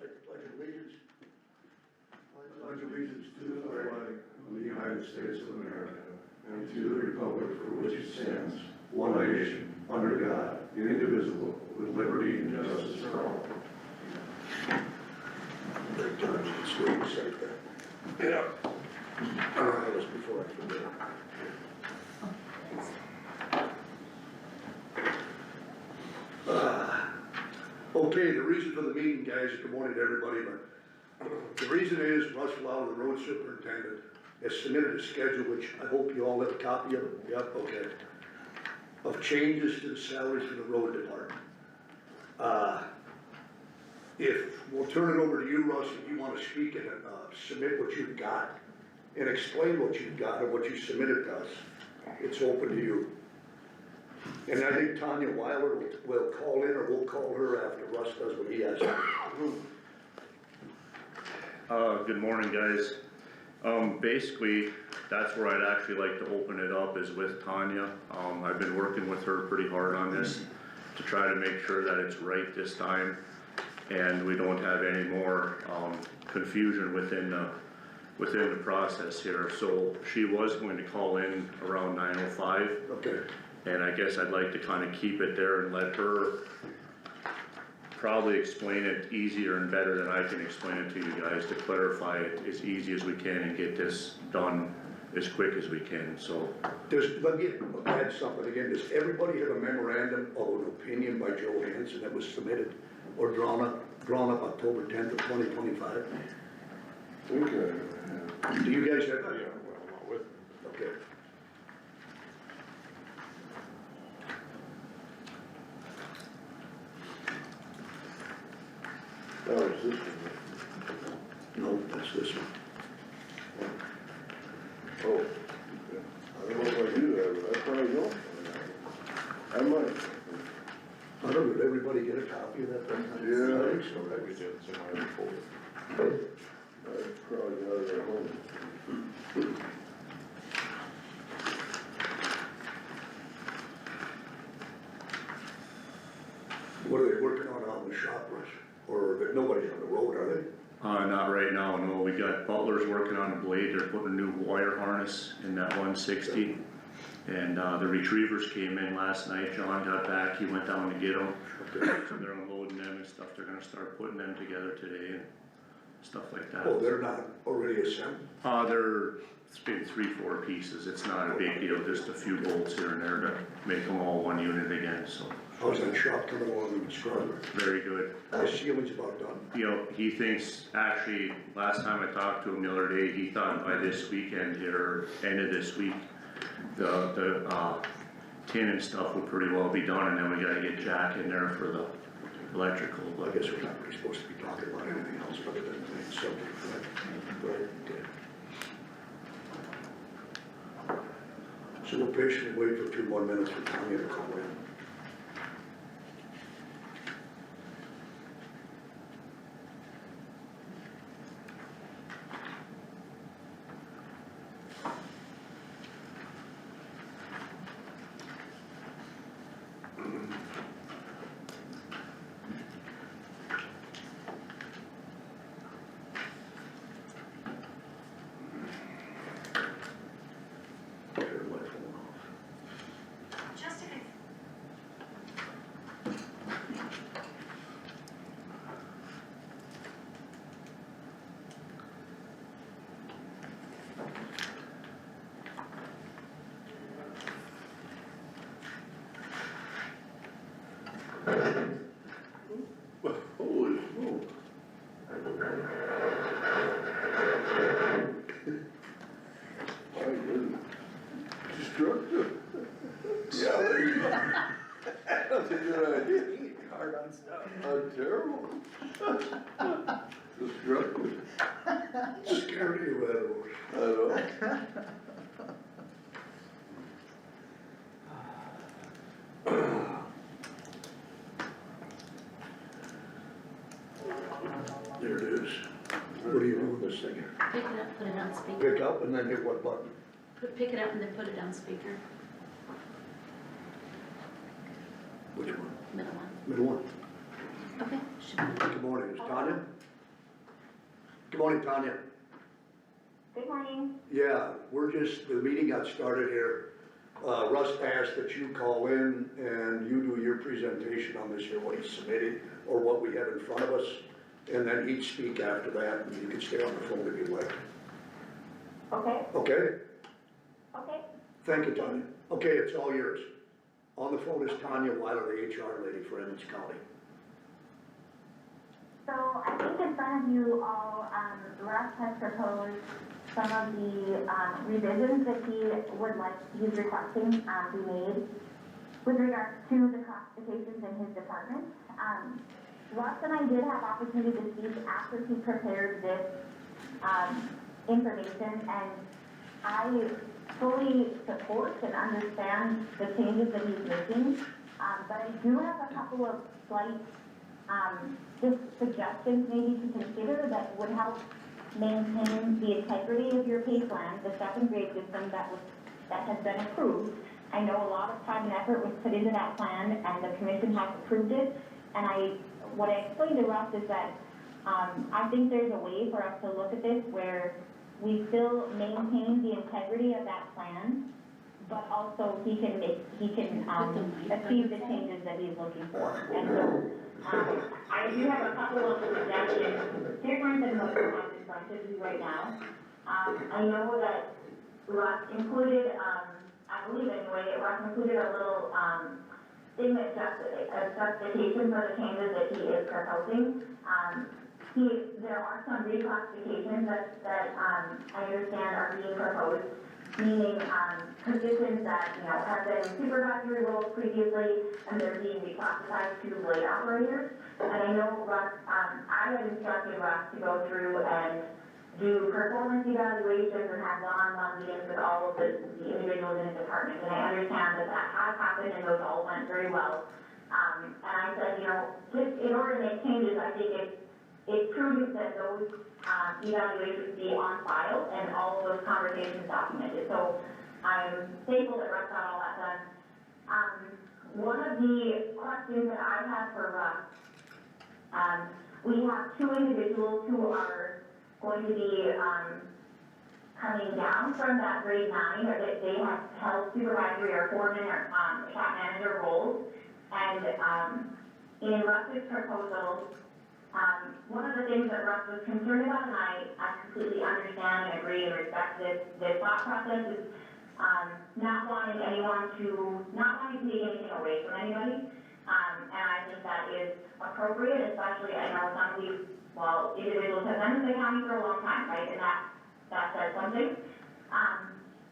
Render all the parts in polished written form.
take the pledge of allegiance. Pledge allegiance to the flag of the United States of America and to the republic for which it stands, one nation, under God, indivisible, with liberty and justice for all. Great times, it's good to say that. Yeah. All right, this before I forget. Okay, the reason for the meeting, guys, good morning to everybody, but the reason is Russ Lau, the road superintendent, has submitted a schedule, which I hope you all have a copy of. Yep, okay. Of changes to the salaries for the road department. If, we'll turn it over to you, Russ, if you wanna speak and, submit what you've got and explain what you've got and what you submitted to us. It's open to you. And I think Tanya Weiler will call in, or we'll call her after Russ does what he has to do. Good morning, guys. Basically, that's where I'd actually like to open it up is with Tanya. I've been working with her pretty hard on this to try to make sure that it's right this time and we don't have any more confusion within the process here. So she was going to call in around 9:05. Okay. And I guess I'd like to kind of keep it there and let her probably explain it easier and better than I can explain it to you guys, to clarify it as easy as we can and get this done as quick as we can, so. Let me add something again. Does everybody have a memorandum of an opinion by Joe Hanson that was submitted or drawn up October 10th of 2025? Okay. Do you guys have that? Yeah, well, not with me. Okay. Oh, is this one? No, that's this one. Oh, okay. I don't know if I do have it, I probably don't. I might. I don't know, did everybody get a copy of that? Yeah. I think so, right? We did, it's in my folder. I probably got it at home. What are they working on out in the shop, Russ? Or that nobody's on the road, are they? Not right now, no. We got Butler's working on a blade. They're putting a new wire harness in that 160. And the retrievers came in last night. John got back, he went down to get them. Okay. So they're unloading them and stuff. They're gonna start putting them together today and stuff like that. Oh, they're not already assembled? It's been 3-4 pieces. It's not a big deal, just a few bolts here and there to make them all one unit again, so. How's that shop coming along in Strasburg? Very good. The ceiling's about done. You know, he thinks, actually, last time I talked to him the other day, he thought by this weekend here, end of this week, the tin and stuff would pretty well be done, and then we gotta get Jack in there for the electrical, I but guess we're not really supposed to be talking about anything else other than the main subject, right? Okay. So we'll patiently wait for 2 more minutes for Tanya to call in. Turn my phone off. Just a minute. Well, holy smoke. My goodness. Destructive. Yeah, there you go. That's a good idea. Hard on stuff. Terrible. Destructive. Scared you out of it. I know. There it is. What do you do with this thing here? Pick it up, put it on speaker. Pick up and then hit what button? Pick it up and then put it on speaker. Which one? Middle one. Middle one. Okay, should be. Good morning, is Tanya? Good morning, Tanya. Good morning. Yeah, the meeting got started here. Russ asked that you call in and you do your presentation on this here, what he submitted, or what we have in front of us, and then he'd speak after that, and you can stay on the phone if you like. Okay, Okay? okay. Thank you, Tanya. Okay, it's all yours. On the phone is Tanya Weiler, the HR lady for Emmons County. So I think in front of you all, Russ has proposed some of the revisions that he's requesting be made with regards to the classifications in his department. Russ and I did have opportunity to speak after he prepared this information, and I fully support and understand the changes that he's making, but I do have a couple of slight just suggestions maybe to consider that would help maintain the integrity of your pay plan, the second grade system that has been approved. I know a lot of time and effort was put into that plan, and the commission has approved it. And what I explained to Russ is that I think there's a way for us to look at this where we still maintain the integrity of that plan, but also he can achieve the changes that he's looking for. And so I do have a couple of suggestions different than what you have in front of you right now. I know that Russ included, I believe anyway, Russ included a little thing that a justification for the changes that he is proposing. There are some reclassifications that I understand are being proposed, meaning positions that have been in supervisory roles previously, and they're being reclassified to blade operators. And I know Russ, I have instructed Russ to go through and do performance evaluations and have one-on-one meetings with all of the individuals in the department. And I understand that has happened and those all went very well. And I said, just in order to make changes, I think it's prudent that those evaluations be on file and all of those conversations documented. So I'm thankful that Russ got all that done. One of the questions that I have for Russ, we have two individuals who are going to be coming down from that grade 9, or that they have held supervisory or foreman or shop manager roles. And in Russ's proposal, one of the things that Russ was concerned about, and I completely understand and agree and respect this thought process, is not wanting to take anything away from anybody. And I think that is appropriate, especially I know some of these, individuals have been in the county for a long time, right? And that says something.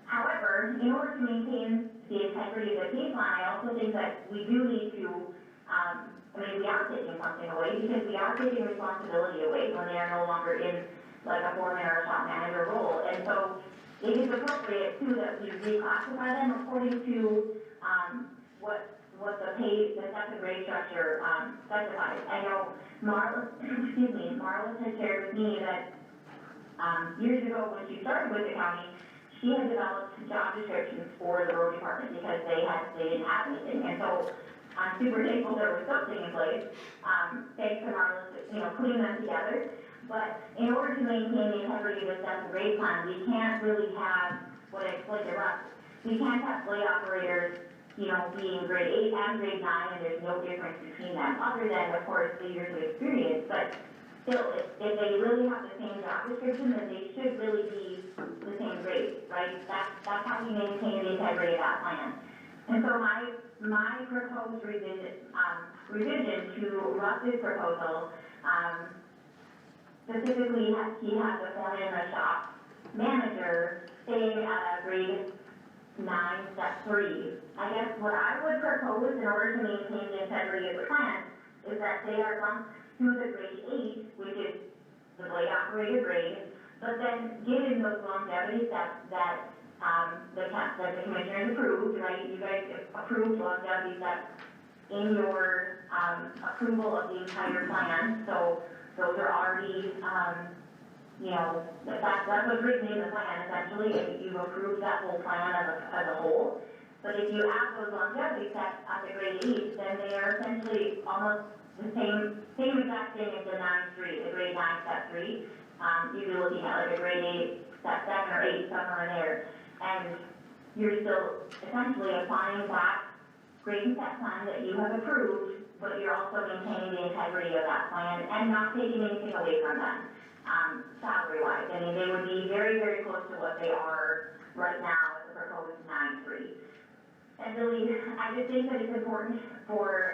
However, in order to maintain the integrity of the pay plan, I also think that we do need to, we are taking something away because we are taking responsibility away when they are no longer in like a foreman or a shop manager role. And so it is appropriate too that we reclassify them according to what the second grade structure specifies. I know Marla has shared with me that years ago when she started with the county, she had developed job descriptions for the road department because they didn't have anything. And so I'm super thankful there was something in place, thanks to Marla, putting them together. But in order to maintain the integrity of the second grade plan, we can't really have what I explained to Russ. We can't have blade operators, being grade 8 and grade 9, and there's no difference between them, other than, of course, the years of experience. But still, if they really have the same job description, then they should really be the same grade, right? That's how we maintain the integrity of that plan. And so my proposed revision to Russ's proposal, specifically he has the foreman and the shop manager staying at a grade 9, step 3. I guess what I would propose in order to maintain the integrity of the plan is that they are bumped to the grade 8, which is the blade operator grade, but then given those longevities that the commissioners approved, right? You guys approved longevity steps in your approval of the entire plan, so those are already, that's what's written in the plan essentially, and you've approved that whole plan as a whole. But if you add those longevity steps at the grade 8, then they are essentially almost the same exact thing as the 9-3, the grade 9 step 3. you'd be looking at like a grade 8, step 7 or 8, somewhere in there. And you're still essentially applying that grade and step plan that you have approved, but you're also maintaining the integrity of that plan and not taking anything away from them, salary-wise. I mean, they would be very, very close to what they are right now with the proposed 9-3. And really, I just think that it's important for,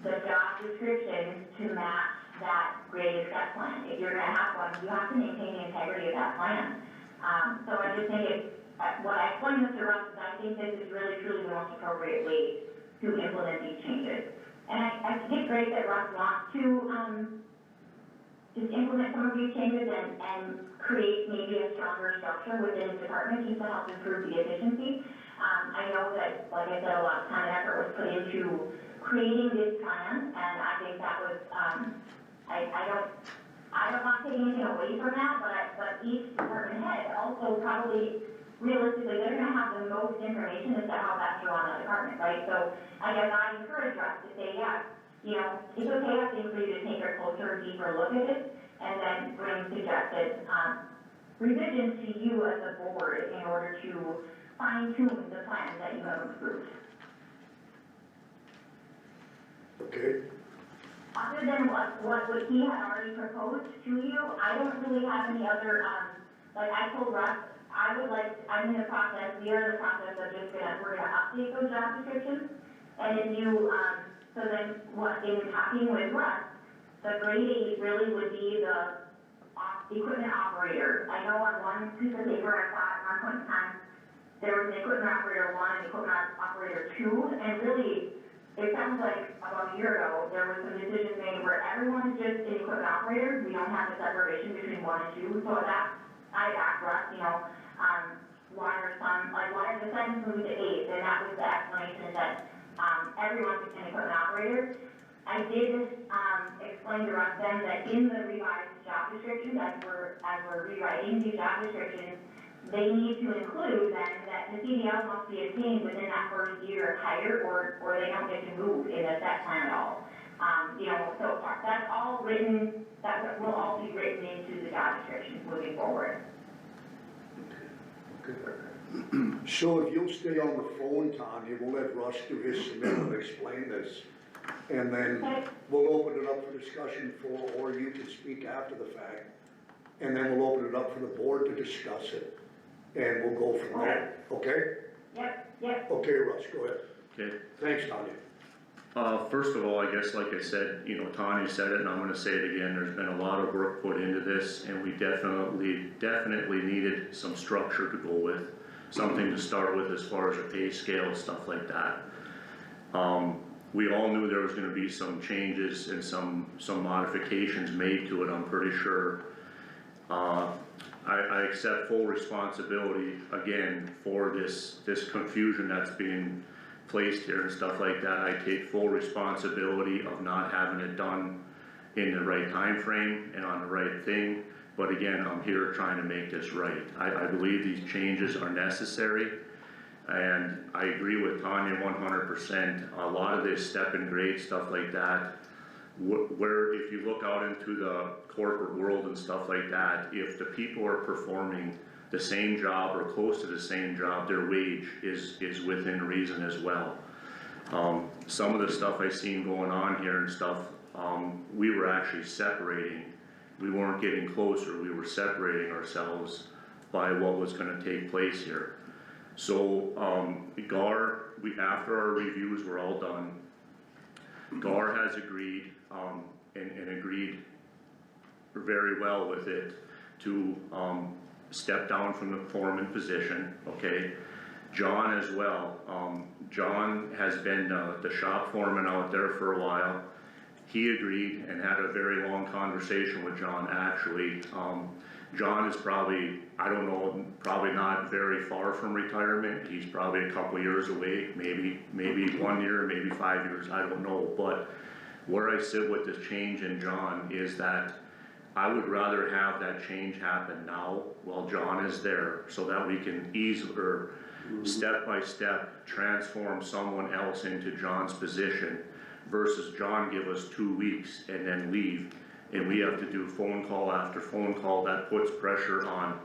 the job description to match that grade and step plan. If you're gonna have one, you have to maintain the integrity of that plan. So I just think it's, what I explained this to Russ is I think this is really truly the most appropriate way to implement these changes. And I think it's great that Russ wants to, just implement some of these changes and create maybe a stronger structure within his department just to help improve the efficiency. I know that, like I said, a lot of time and effort was put into creating this plan, and I think that was, I don't want to take anything away from that, but each department head also probably, realistically, they're gonna have the most information as to how best to run that department, right? So I guess I encourage us to say, yeah, you know, it's okay, I think, for you to take a closer, deeper look at it, and then bring suggested, revisions to you as a board in order to fine tune the plan that you have approved. Okay, Other than what he had already proposed to you, I don't really have any other, like I told Russ, I'm in the process, we are in the process of just we're gonna update those job descriptions. And if you, so then in talking with Russ, the grade 8 really would be the equipment operator. I know on one piece of paper I saw at one point in time, there was an equipment operator 1 and equipment operator 2, and really, it sounds like about a year ago, there was some decisions made where everyone is just an equipment operator. We don't have the separation between 1 and 2. So that, I asked Russ, you know, why are the seconds moved to 8? And that was the explanation that, everyone's an equipment operator. I did, explain to Russ then that in the revised job descriptions, as we're rewriting these job descriptions, they need to include then that the CDL must be obtained within that first year of hire, or they don't get to move in the set plan at all. You know, so that's all written, that will all be written into the job description moving forward. so if you'll stay on the phone, Tanya, we'll let Russ do his submittal and explain this. And then Okay. we'll open it up for discussion or you can speak after the fact. And then we'll open it up for the board to discuss it. And we'll go from there, okay? Yep. Okay, Russ, go ahead. Okay. Thanks, Tanya. First of all, I guess like I said, you know, Tanya said it and I'm gonna say it again, there's been a lot of work put into this and we definitely needed some structure to go with. Something to start with as far as a pay scale, stuff like that. We all knew there was gonna be some changes and some modifications made to it, I'm pretty sure. I accept full responsibility, again, for this confusion that's being placed here and stuff like that. I take full responsibility of not having it done in the right time frame and on the right thing. But again, I'm here trying to make this right. I believe these changes are necessary. And I agree with Tanya 100%. A lot of this step and grade stuff like that, where if you look out into the corporate world and stuff like that, if the people are performing the same job or close to the same job, their wage is within reason as well. Some of the stuff I seen going on here and stuff, we were actually separating. We weren't getting closer, we were separating ourselves by what was gonna take place here. So, after our reviews were all done, GAR has agreed, and agreed very well with it to, step down from the foreman position, okay? John as well, John has been the shop foreman out there for a while. He agreed and had a very long conversation with John, actually. John is probably, I don't know, probably not very far from retirement. He's probably a couple years away, maybe 1 year, maybe 5 years, I don't know. But where I sit with this change in John is that I would rather have that change happen now while John is there, so that we can step by step transform someone else into John's position, versus John give us 2 weeks and then leave and we have to do phone call after phone call. That puts pressure on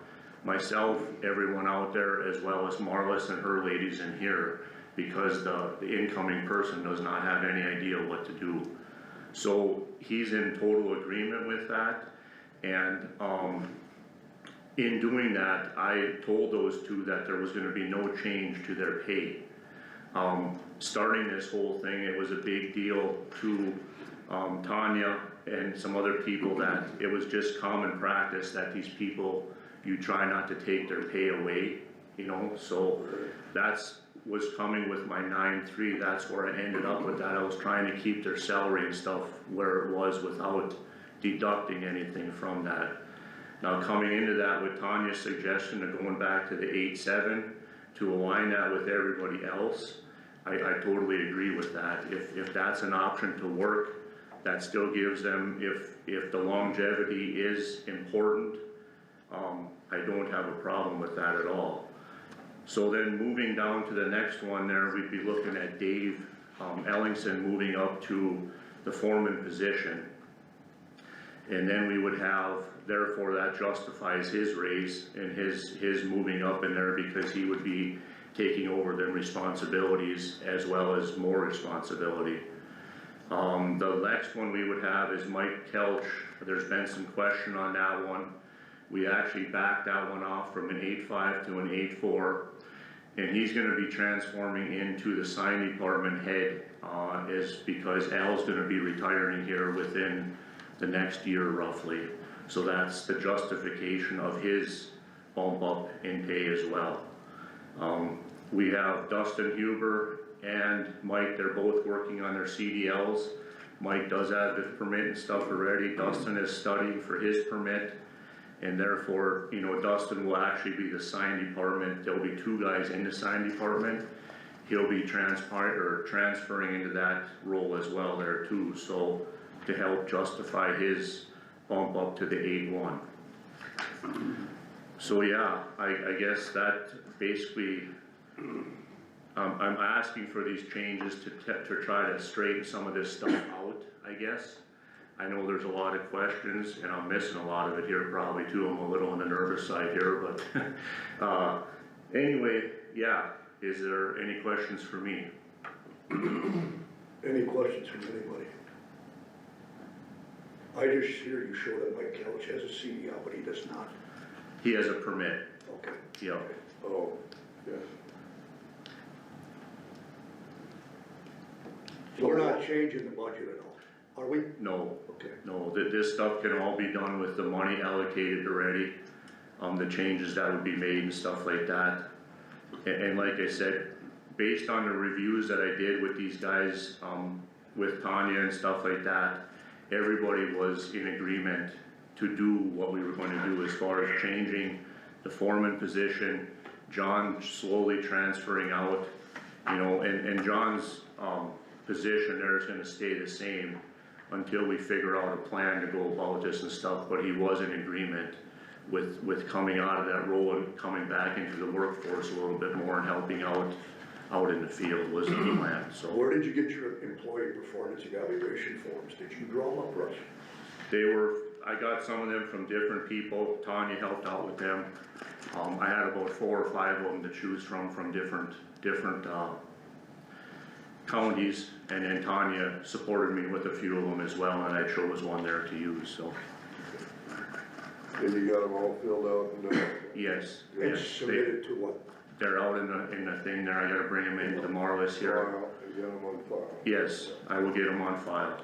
myself, everyone out there, as well as Marlis and her ladies in here, because the incoming person does not have any idea what to do. So he's in total agreement with that, and in doing that, I told those two that there was gonna be no change to their pay. Starting this whole thing, it was a big deal to Tanya and some other people that it was just common practice that these people, you try not to take their pay away, you know, so that's was coming with my 9.3, that's where I ended up with that. I was trying to keep their salary and stuff where it was without deducting anything from that. Now coming into that with Tanya's suggestion of going back to the 8.7 to align that with everybody else, I totally agree with that. If that's an option to work, that still gives them, if the longevity is important, I don't have a problem with that at all. So then moving down to the next one there, we'd be looking at Dave Ellingson moving up to the foreman position. And then we would have, therefore that justifies his raise and his moving up in there, because he would be taking over their responsibilities as well as more responsibility. The next one we would have is Mike Kelch. There's been some question on that one. We actually backed that one off from an 8.5 to an 8.4, and he's gonna be transforming into the sign department head, is because Al's gonna be retiring here within the next year roughly. So that's the justification of his bump up in pay as well. We have Dustin Huber and Mike, they're both working on their CDLs. Mike does have the permit and stuff already. Dustin is studying for his permit, and therefore, you know, Dustin will actually be the sign department. There'll be two guys in the sign department. He'll be transferring into that role as well there too, so to help justify his bump up to the 8.1. So yeah, I guess that basically, I'm asking for these changes to try to straighten some of this stuff out, I guess. I know there's a lot of questions, and I'm missing a lot of it here probably too. I'm a little on the nervous side here, but anyway, yeah. Is there any questions for me? Any questions from anybody? I just hear you show that Mike Kelch has a CDL, but he does not. He has a permit. Okay. Yeah. Oh, yes. So we're not changing the budget at all, are we? No. Okay. No, this stuff can all be done with the money allocated already. The changes that would be made and stuff like that. And like I said, based on the reviews that I did with these guys, with Tanya and stuff like that, everybody was in agreement to do what we were going to do as far as changing the foreman position, John slowly transferring out, you know, and John's position there is gonna stay the same until we figure out a plan to go about this and stuff, but he was in agreement with coming out of that role and coming back into the workforce a little bit more and helping out in the field was the plan, so. Where did you get your employee performance evaluation forms? Did you draw them up, Russ? I got some of them from different people. Tanya helped out with them. I had about 4 or 5 of them to choose from different counties, and then Tanya supported me with a few of them as well, and I chose one there to use, so. And you got them all filled out and, Yes, And yes, submitted to what? they're out in the thing there. I gotta bring them in to Marlis here. file, you got them on file. Yes, I will get them on file.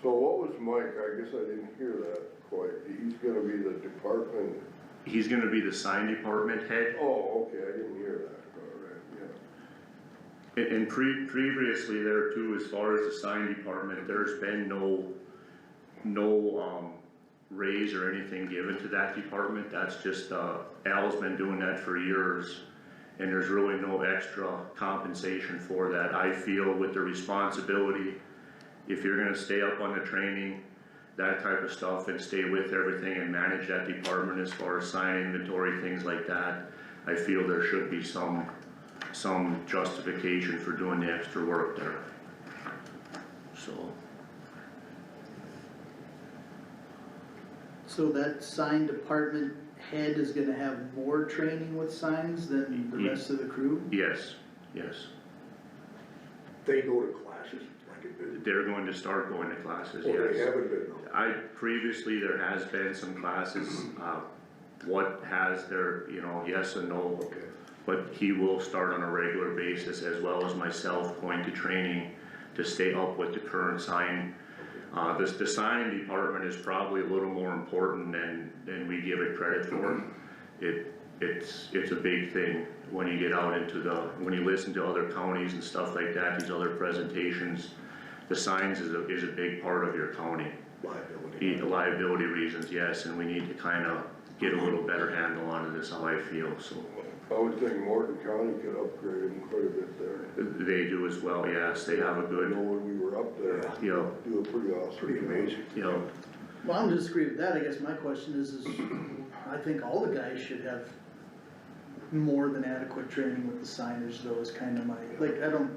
So what was Mike, I guess I didn't hear that quite, he's gonna be the department, He's gonna be the sign department head. oh, okay, I didn't hear that, all right, yeah. And previously there too, as far as the sign department, there's been no raise or anything given to that department. That's just, Al's been doing that for years, and there's really no extra compensation for that. I feel with the responsibility, if you're gonna stay up on the training, that type of stuff, and stay with everything and manage that department as far as sign inventory, things like that, I feel there should be some justification for doing the extra work there, so. So that sign department head is gonna have more training with signs than the rest of the crew? Yes, yes. They go to classes, like it did, They're going to start going to classes, or they yes. haven't been, though. Previously, there has been some classes, what has their, yes and no. Okay. But he will start on a regular basis, as well as myself going to training to stay up with the current sign. The sign department is probably a little more important than we give it credit for. It's a big thing when you get out into when you listen to other counties and stuff like that, these other presentations. The signs is a big part of your county. Liability. Liability reasons, yes, and we need to kinda get a little better handle on it, is how I feel, so. I would think Morton County could upgrade them quite a bit there. They do as well, yes, they have a I good, know when we were up there, do a pretty awesome. Pretty amazing. Well, I don't disagree with that, I guess my question is I think all the guys should have more than adequate training with the signage though, is kinda my, like, I don't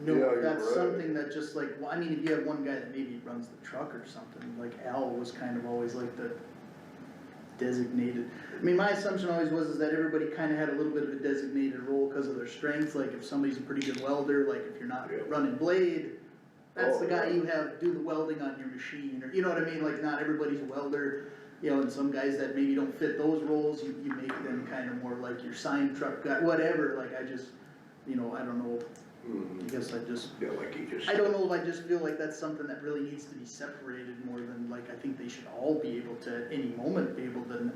know Yeah, if you're that's right. something that just like, well, I mean, if you have one guy that maybe runs the truck or something, like Al was kind of always like the designated, I mean, my assumption always was is that everybody kinda had a little bit of a designated role because of their strengths, like if somebody's a pretty good welder, like if you're not Yeah. running blade, that's the Oh, guy yeah. you have do the welding on your machine, or, you know what I mean, like not everybody's a welder, and some guys that maybe don't fit those roles, you make them kinda more like your sign truck guy, whatever, like I just, I don't know, I guess Yeah, like he just. I don't know, I just feel like that's something that really needs to be separated more than, like, I think they should all be able to, at any moment, be able to,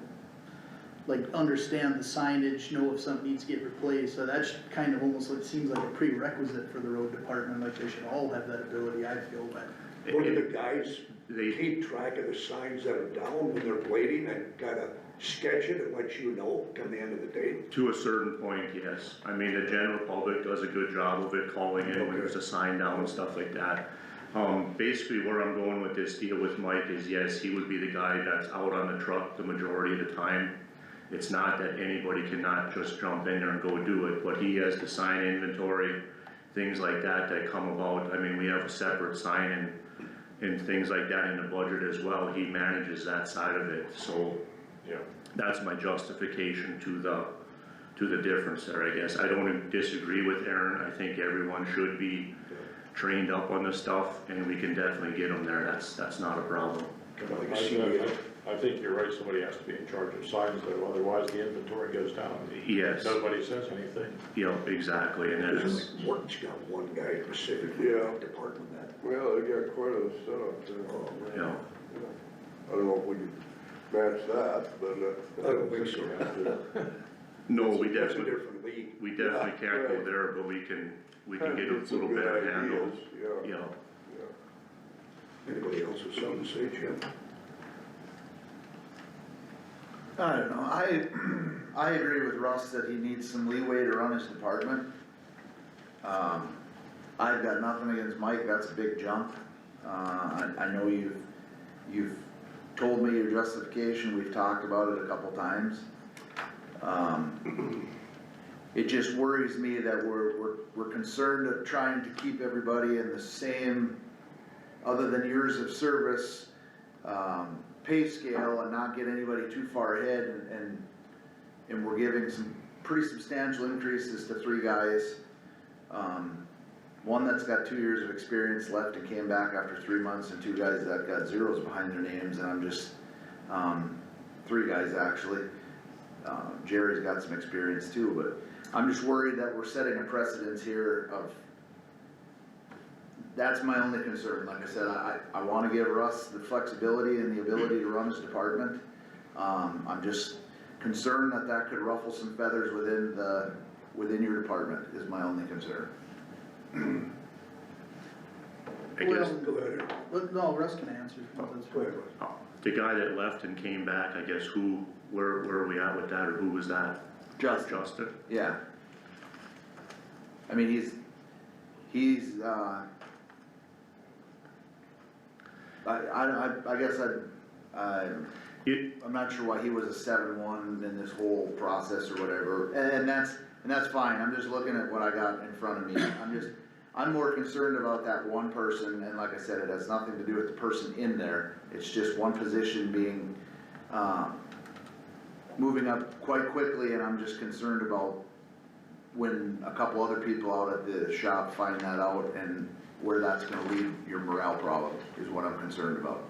like, understand the signage, know if something needs to get replaced, so that's kind of almost, it seems like a prerequisite for the road department, like, they should all have that ability, I feel, but. What do the guys They- keep track of the signs that are down when they're blading and kinda sketch it and let you know come the end of the day? to a certain point, yes. I mean, the general public does a good job of it, calling in when there's a sign down and stuff like that. Basically where I'm going with this deal with Mike is, yes, he would be the guy that's out on the truck the majority of the time. It's not that anybody cannot just jump in there and go do it, but he has the sign inventory, things like that come about. I mean, we have a separate sign and things like that in the budget as well. He manages that side of it, so. Yeah. That's my justification to the difference there, I guess. I don't disagree with Aaron. I think everyone should be trained up on this stuff, and we can definitely get them there. That's not a problem. Kinda like a CDL. I think you're right, somebody has to be in charge of signs though, otherwise the inventory goes down. Yes. Nobody says anything. Exactly, and then it's, Like Morton's got one guy specifically in that department that. Well, they got quite a setup there. Oh, Yeah. I don't know if we can match that, but, I don't think so. no, we That's a definitely different league. can't go right. there, but we can Kinda get a get some little good better handle. ideas, yeah. Yeah. Anybody else with something to say, Jim? I don't know, I agree with Russ that he needs some leeway to run his department. I've got nothing against Mike, that's a big jump. I know you've told me your justification, we've talked about it a couple times. It just worries me that we're concerned of trying to keep everybody in the same, other than years of service, pay scale and not get anybody too far ahead, and we're giving some pretty substantial increases to 3 guys. One that's got 2 years of experience left and came back after 3 months, and 2 guys that got zeros behind their names, and I'm just, 3 guys actually. Jerry's got some experience too, but I'm just worried that we're setting a precedence here of, that's my only concern. Like I said, I wanna give Russ the flexibility and the ability to run his department. I'm just concerned that could ruffle some feathers within your department, is my only concern. I guess, Go ahead. Well, no, Russ can answer, that's Go ahead, fine. Russ. the guy that left and came back, I guess, where are we at with that, or who was that? Justin? Yeah. I mean, he's, I guess I'm not sure why he was a 7-1 in this whole process or whatever, and that's fine, I'm just looking at what I got in front of me. I'm more concerned about that one person, and like I said, it has nothing to do with the person in there, it's just one position being moving up quite quickly, and I'm just concerned about when a couple other people out at the shop find that out and where that's gonna leave your morale problem, is what I'm concerned about.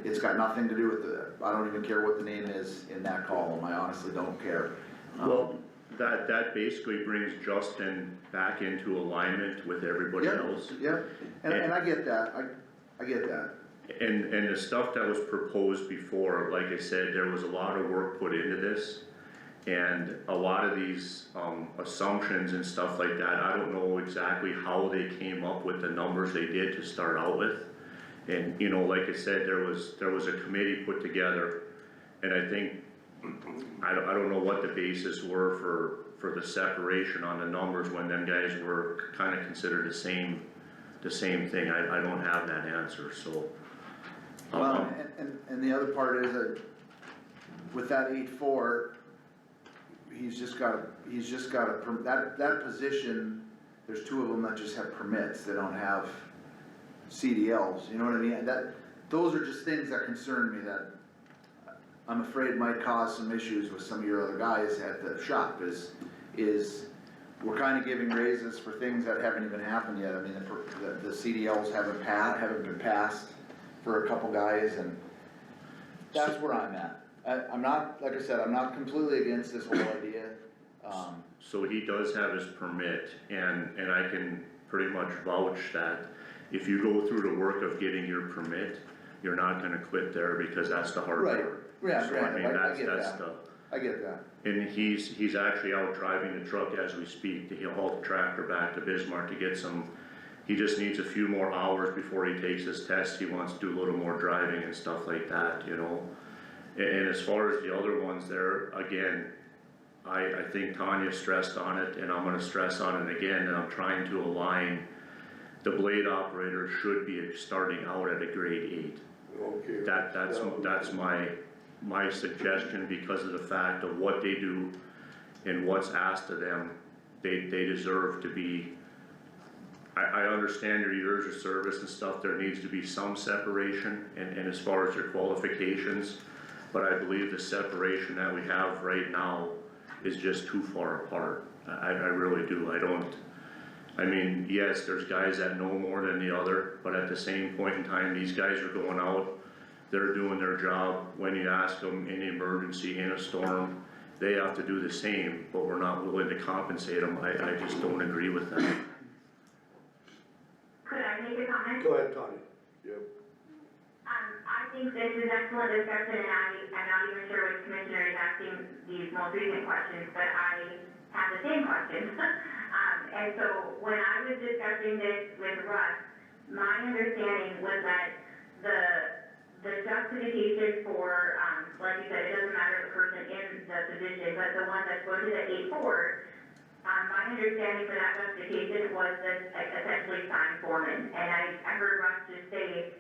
It's got nothing to do with I don't even care what the name is in that column, I honestly don't care. Well, that basically brings Justin back into alignment with everybody Yep, else. Yep, and I get that, I get that. And the stuff that was proposed before, like I said, there was a lot of work put into this. And a lot of these, assumptions and stuff like that, I don't know exactly how they came up with the numbers they did to start out with. And, you know, like I said, there was a committee put together, and I think, I don't know what the basis were for the separation on the numbers when them guys were kinda considered the same thing. I don't have that answer, so. Well, and the other part is that with that 8-4, he's just got that position, there's two of them that just have permits, they don't have CDLs, you know what I mean? Those are just things that concern me, that I'm afraid might cause some issues with some of your other guys at the shop, is we're kinda giving raises for things that haven't even happened yet. I mean, the CDLs haven't been passed for a couple guys, and that's where I'm at. I'm not, like I said, I'm not completely against this whole idea. So he does have his permit, and I can pretty much vouch that if you go through the work of getting your permit, you're not gonna quit there, because that's the hard Right, part. yeah, So, I mean, granted, I that's get that. the, I get that. and he's actually out driving the truck as we speak, to haul the tractor back to Bismarck to get some, he just needs a few more hours before he takes his test, he wants to do a little more driving and stuff like that, you know? And as far as the other ones there, again, I think Tanya stressed on it, and I'm gonna stress on it again, and I'm trying to align, the blade operator should be starting out at a grade 8. Okay. That's my suggestion, because of the fact of what they do and what's asked of them. They deserve to be, I understand your years of service and stuff, there needs to be some separation, and as far as your qualifications, but I believe the separation that we have right now is just too far apart. I really do, I mean, yes, there's guys that know more than the other, but at the same point in time, these guys are going out, they're doing their job. When you ask them in an emergency, in a storm, they have to do the same, but we're not willing to compensate them. I just don't agree with that. Could I make a comment? Go ahead, Tanya. Yep. I think this is excellent discussion, and I'm not even sure which commissioner is asking these most recent questions, but I have the same question. And so when I was discussing this with Russ, my understanding was that the justification for, like you said, it doesn't matter the person in the position, but the one that's going to the 8-4, my understanding for that justification was that essentially sign foreman. And I heard Russ just say,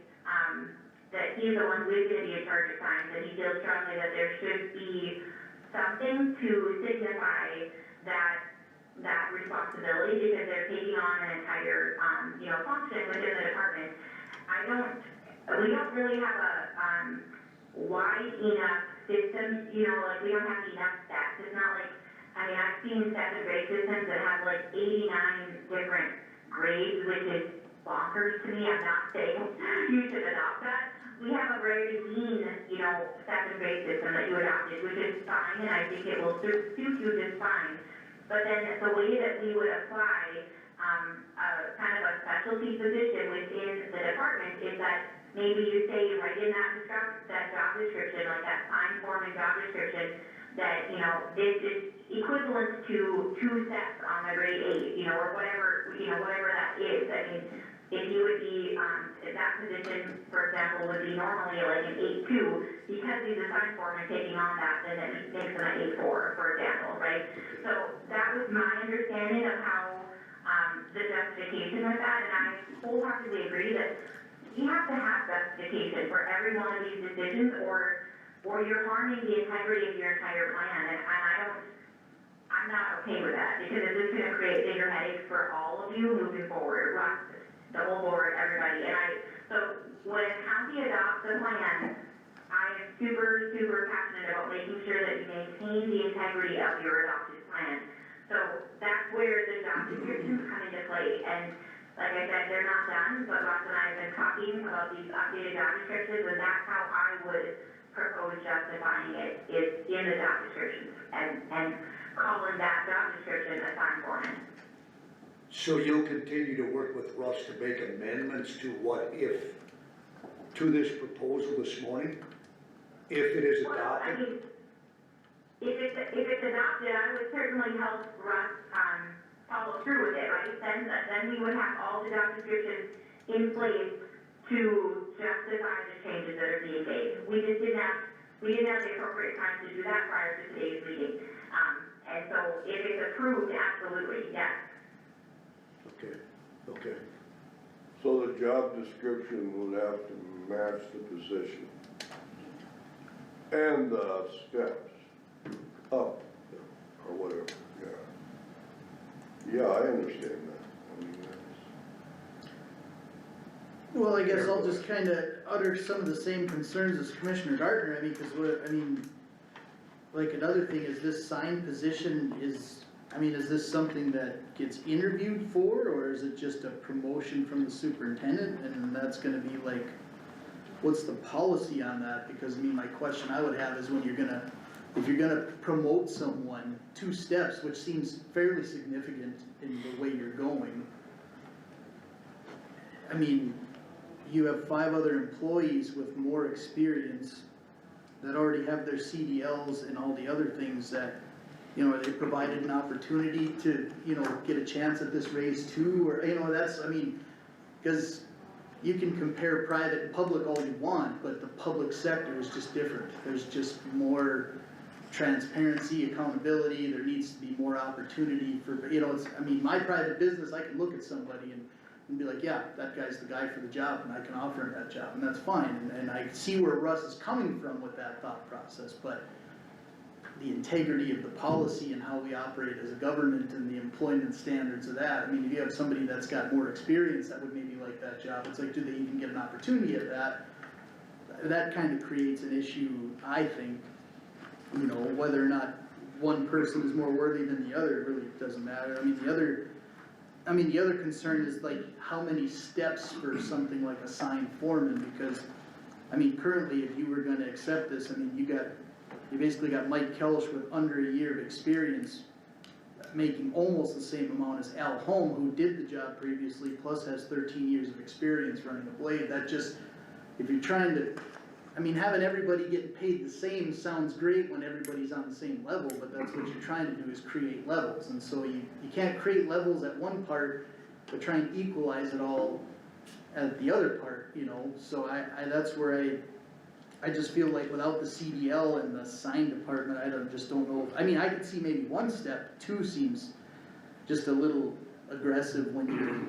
that he's the one who is gonna be in charge of signs, and he feels strongly that there should be something to signify that responsibility, because they're taking on an entire, function within the department. We don't really have a, wide enough system, we don't have enough stats. It's not like, I've seen second grade systems that have like 89 different grades, which is bonkers to me. I'm not saying you should adopt that. We have a very lean, second grade system that you adopted, which is fine, and I think it will suit you just fine. But then the way that we would apply, kind of a specialty position within the department is that maybe you say right in that job description, like that sign form and job description, that, this is equivalent to 2 steps on the grade 8, or whatever that is. I mean, if you would be, that position, for example, would be normally like an 8-2, because he's a sign foreman taking on that, then it makes him an 8-4, for example, right? So that was my understanding of how, the justification with that, and I wholeheartedly agree that you have to have justification for every one of these decisions, or you're harming the integrity of your entire plan, and I'm not okay with that, because it's just gonna create bigger headaches for all of you moving forward, the whole board, everybody, so when a county adopts a plan, I am super, super passionate about making sure that you maintain the integrity of your adopted plan. So that's where the job descriptions come into play, and like I said, they're not done, but Ross and I have been talking about these updated job descriptions, and that's how I would propose justifying it, is in the job descriptions, and calling that job description a sign foreman. So you'll continue to work with Russ to make amendments to what if, to this proposal this morning? If it is Well, I adopted? mean, if it's adopted, I would certainly help Russ, follow through with it, right? Then we would have all the job descriptions in place to justify the changes that are being made. We didn't have the appropriate time to do that prior to today's meeting. And so if it's approved, absolutely, yes. Okay. So the job description would have to match the position and the steps up, or whatever, yeah. Yeah, I understand that, I mean, that's. Well, I guess I'll just kinda utter some of the same concerns as Commissioner Gardner, I mean, cause like another thing is this sign position is this something that gets interviewed for, or is it just a promotion from the superintendent, and that's gonna be like, what's the policy on that? Because my question I would have is when if you're gonna promote someone 2 steps, which seems fairly significant in the way you're going, you have 5 other employees with more experience that already have their CDLs and all the other things that, they provided an opportunity to, get a chance at this raise too, or, cause you can compare private and public all you want, but the public sector is just different. There's just more transparency, accountability, there needs to be more opportunity for, my private business, I can look at somebody and be like, yeah, that guy's the guy for the job, and I can offer him that job, and that's fine, and I see where Russ is coming from with that thought process, but the integrity of the policy and how we operate as a government and the employment standards of that, if you have somebody that's got more experience that would maybe like that job, it's like, do they even get an opportunity at that? That kind of creates an issue, I think, whether or not one person is more worthy than the other, it really doesn't matter. The other concern is like how many steps for something like a sign foreman, because, currently if you were gonna accept this, you basically got Mike Kellish with under a year of experience, making almost the same amount as Al Holm, who did the job previously, plus has 13 years of experience running a blade. That just, if you're trying to, having everybody getting paid the same sounds great when everybody's on the same level, but that's what you're trying to do is create levels, and so you can't create levels at one part, but try and equalize it all at the other part, so that's where I just feel like without the CDL and the sign department, I don't know, I could see maybe 1 step, 2 seems just a little aggressive when you're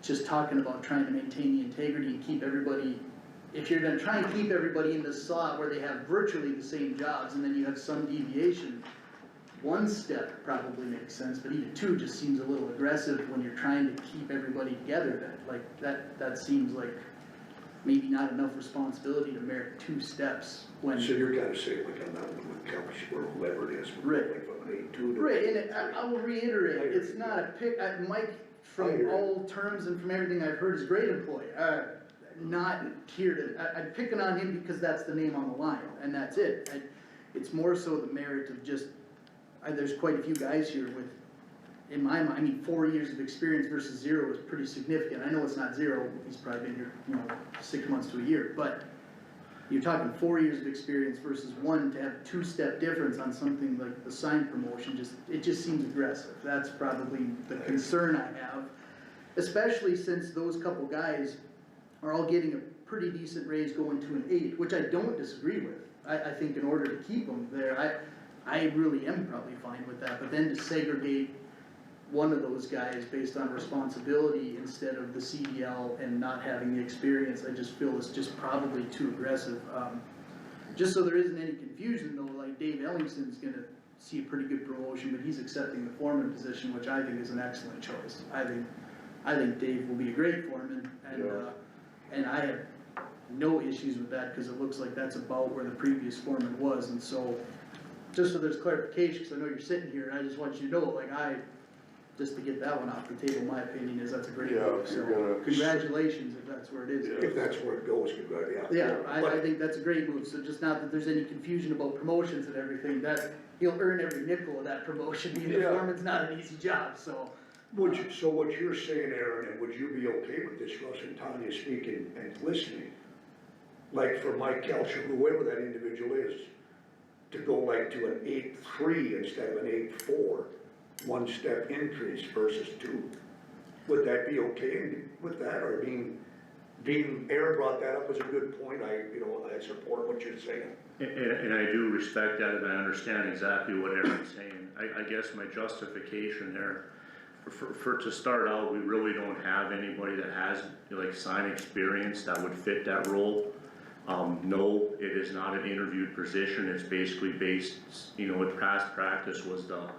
just talking about trying to maintain the integrity and keep everybody, if you're gonna try and keep everybody in this slot where they have virtually the same jobs and then you have some deviation, 1 step probably makes sense, but even 2 just seems a little aggressive when you're trying to keep everybody together, that seems like maybe not enough responsibility to merit 2 steps when. So you're gonna say like on that one with Kelly or whoever it is, Right. like from an 8-2 to. Right, and I will reiterate, it's not a pick, Mike, from all terms and from everything I've heard, is a great employee. Not here to, I'm picking on him because that's the name on the line, and that's it. It's more so the merit of just, there's quite a few guys here with, in my mind, 4 years of experience versus 0 is pretty significant. I know it's not 0, he's probably been here, 6 months to a year, but you're talking 4 years of experience versus 1 to have 2-step difference on something like the sign promotion, it just seems aggressive. That's probably the concern I have, especially since those couple guys are all getting a pretty decent raise going to an 8, which I don't disagree with. I think in order to keep them there, I really am probably fine with that, but then to segregate one of those guys based on responsibility instead of the CDL and not having the experience, I just feel is just probably too aggressive. Just so there isn't any confusion though, like Dave Ellingson's gonna see a pretty good promotion, but he's accepting the foreman position, which I think is an excellent choice. I think Dave will be a great foreman, and I have no issues with that, cause it looks like that's about where the previous foreman was, and so, just so there's clarification, cause I know you're sitting here, and I just want you to know, like, just to get that one off the table, my opinion is that's a great Yeah, move, if so, you're gonna- congratulations if that's where it is. If that's where it goes, yeah. Yeah, I think that's a great move, so just not that there's any confusion about promotions and everything, that, he'll earn every nickel of that promotion, being the Yeah. foreman's not an easy job, so. So what you're saying, Aaron, and would you be okay with this, Russ and Tanya speaking and listening? Like for Mike Kelch, or whoever that individual is, to go like to an 8.3 instead of an 8.4, 1 step increase versus 2. Would that be okay with that, or Aaron brought that up as a good point, I support what you're saying. And I do respect that, and I understand exactly what Aaron's saying. I guess my justification there, to start out, we really don't have anybody that has like sign experience that would fit that role. No, it is not an interviewed position, it's basically based, with past practice was the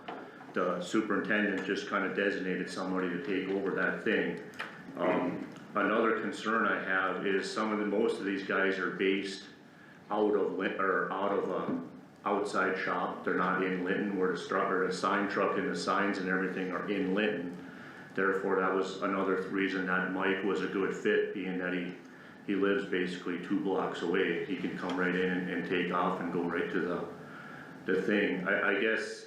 superintendent just kind of designated somebody to take over that thing. Another concern I have is most of these guys are based out of outside shop, they're not in Linton, where the sign truck and the signs and everything are in Linton. Therefore, that was another reason that Mike was a good fit, being that he lives basically 2 blocks away. He can come right in and take off and go right to the thing. I guess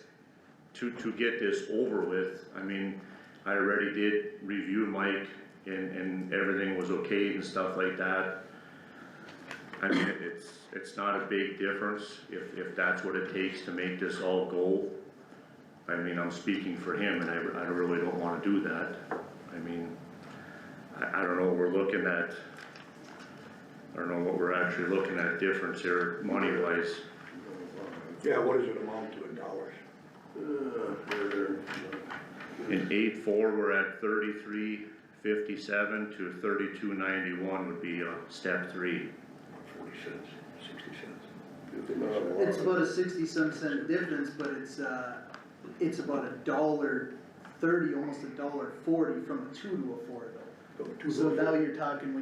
to get this over with, I already did review Mike and everything was okay and stuff like that. It's not a big difference if that's what it takes to make this all go. I'm speaking for him, and I really don't wanna do that. I don't know, I don't know what we're actually looking at difference here, money-wise. Yeah, what does it amount to in dollars? In 8.4, we're at 33.57 to 32.91 would be step 3. 40 cents, 60 cents. It's about a 60-some cent difference, but it's about $1.30, almost $1.40 from a 2 to a 4 though. So now when you're talking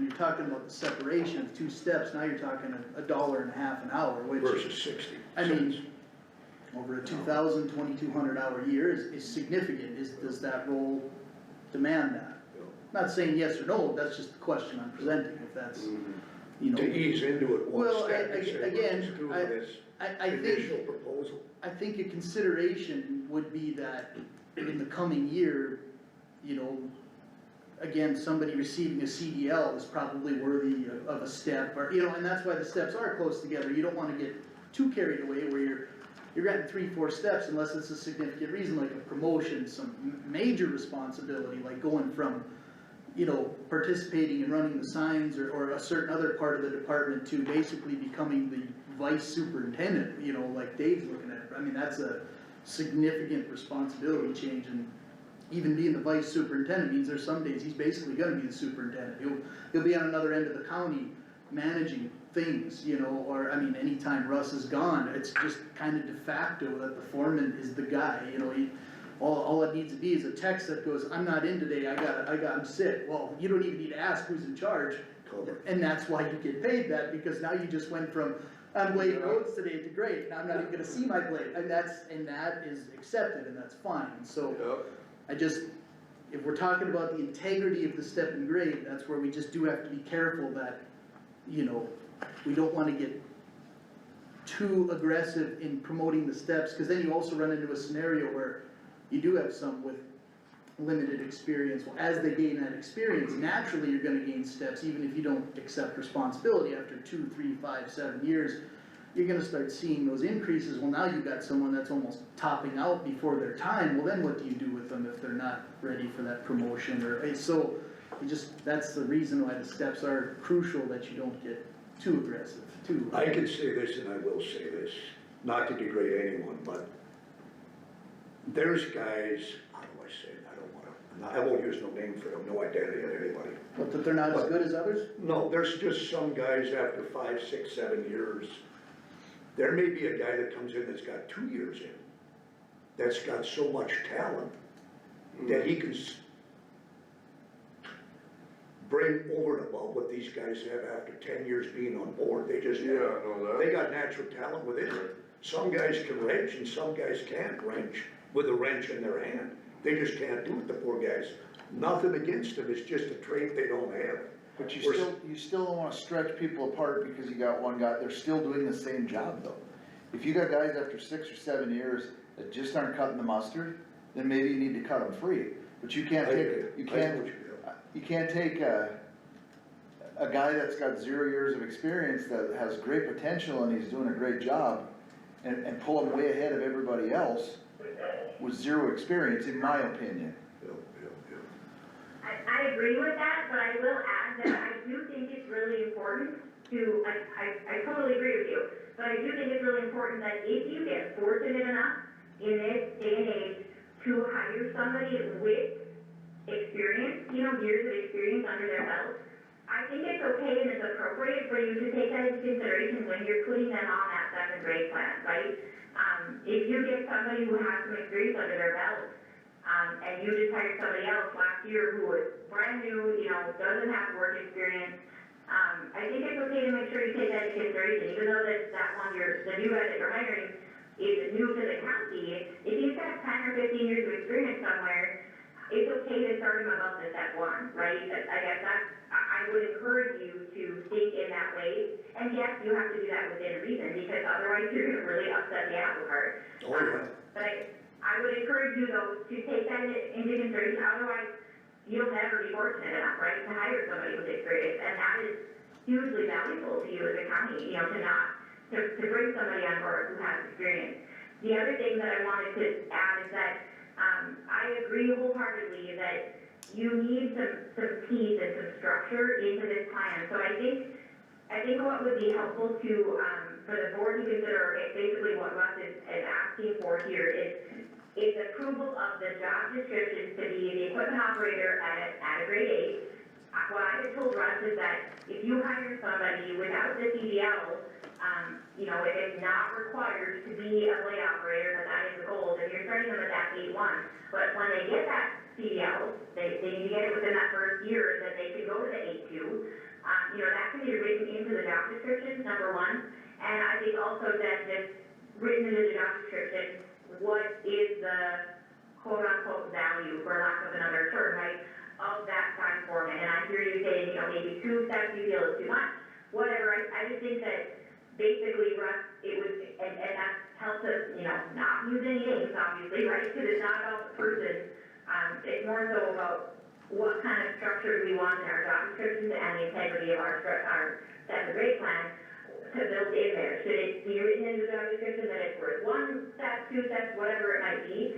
about the separation of 2 steps, now you're talking $1.50 an hour, which. Versus 60. Over a 2,200 hour year is significant, does that role demand that? Not saying yes or no, that's just the question I'm presenting, if that's, To ease into it one Well, step, you say, again, versus 2 for this I initial think, proposal. I think a consideration would be that in the coming year, again, somebody receiving a CDL is probably worthy of a step, or, and that's why the steps are close together. You don't wanna get too carried away where you're getting 3-4 steps unless it's a significant reason, like a promotion, some major responsibility, like going from, participating in running the signs or a certain other part of the department to basically becoming the vice superintendent, like Dave's looking at it. That's a significant responsibility change, and even being the vice superintendent means there's some days he's basically gonna be the superintendent. He'll be on another end of the county managing things, or, anytime Russ is gone, it's just kind of de facto that the foreman is the guy, all it needs to be is a text that goes, I'm not in today, I'm sick. Well, you don't even need to ask who's in charge, and that's why you get paid that, because now you just went from, I'm blading roads today to great, and I'm not even gonna see my blade, and that is accepted, and that's fine, so. If we're talking about the integrity of the step and grade, that's where we just do have to be careful that, we don't wanna get too aggressive in promoting the steps, cause then you also run into a scenario where you do have some with limited experience. Well, as they gain that experience, naturally you're gonna gain steps, even if you don't accept responsibility after 2, 3, 5, 7 years. You're gonna start seeing those increases. Well, now you've got someone that's almost topping out before their time. Well, then what do you do with them if they're not ready for that promotion? So that's the reason why the steps are crucial, that you don't get too aggressive, too. I can say this, and I will say this, not to degrade anyone, but there's guys, how do I say it, I won't use no name for them, no identity of anybody. But that they're not as good as others? No, there's just some guys after 5, 6, 7 years. There may be a guy that comes in that's got 2 years in, that's got so much talent that he can bring over and above what these guys have after 10 years being on board. They just, Yeah, no, they that, got natural talent within it. Some guys can wrench and some guys can't wrench with a wrench in their hand. They just can't do it, the poor guys. Nothing against them, it's just a trait they don't have. But We're you still don't wanna stretch people apart because you got one guy, they're still doing the same job though. If you got guys after 6 or 7 years that just aren't cutting the mustard, then maybe you need to cut them free. But you can't I take, agree. you I know can't, what you mean. you can't take a guy that's got 0 years of experience that has great potential and he's doing a great job and pull him way ahead of everybody else with 0 experience, in my opinion. I agree with that, but I will add that I do think it's really important to, I totally agree with you, but I do think it's really important that if you get fortunate enough in this day and age to hire somebody with experience, you know, years of experience under their belt, I think it's okay and it's appropriate for you to take that into consideration when you're putting them on that 7th grade plan, right? If you get somebody who has some experience under their belt, and you just hired somebody else last year who was brand new, you know, doesn't have work experience, I think it's okay to make sure you take that into consideration, even though that one, the new guy that you're hiring is new to the county. If he's got 10 or 15 years of experience somewhere, it's okay to start him above the step 1, right? I guess I would encourage you to think in that way, and yes, you have to do that within reason, because otherwise you're gonna really upset the apple cart. Oh, yeah. But I would encourage you though to take that into consideration, otherwise you'll never be fortunate enough, right, to hire somebody with experience, and that is hugely valuable to you as a county, you know, to bring somebody on board who has experience. The other thing that I wanted to add is that, I agree wholeheartedly that you need some peace and some structure into this plan, so I think what would be helpful to, for the board to consider, basically what Russ is asking for here is approval of the job descriptions to be the equipment operator at a grade 8. What I had told Russ is that if you hire somebody without the CDL, you know, if it's not required to be a blade operator, but that is the goal, then you're starting them at that 8-1. But when they get that CDL, they need to get it within that first year, then they can go to the 8-2. You know, that can be written into the job description, number 1. And I think also that just written into the job description, what is the quote-unquote value, for lack of another term, right, of that time foreman. And I hear you saying, you know, maybe 2 steps you feel is too much, whatever. I just think that basically, Russ, it would, and that helps us, you know, not use any names, obviously, right, because it's not about the person. It's more so about what kind of structure we want in our job descriptions and the integrity of our 7th grade plan to build in there. Should it be written in the job description that it's worth 1 step, 2 steps, whatever it might be?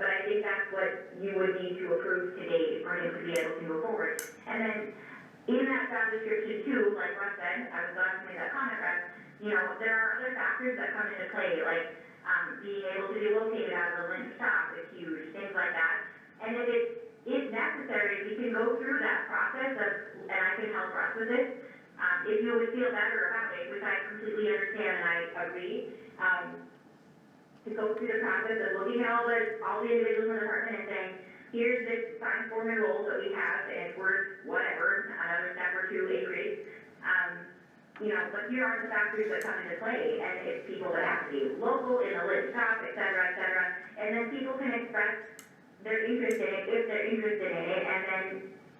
But I think that's what you would need to approve today for him to be able to move forward. And then in that job description too, like Russ said, I was glad to make that comment, Russ, you know, there are other factors that come into play, like being able to be located out of a lynch shop is huge, things like that. And if it is necessary, we can go through that process of, and I can help Russ with this, if you would feel better about it, which I completely understand and I agree, to go through the process of looking at all the individuals in the department and saying, here's this sign foreman role that we have, and it's worth whatever, another step or 2 increase. You know, but here are the factors that come into play, and it's people that have to be local, in the lit shop, et cetera, and then people can express their interest in it, if they're interested in it, and then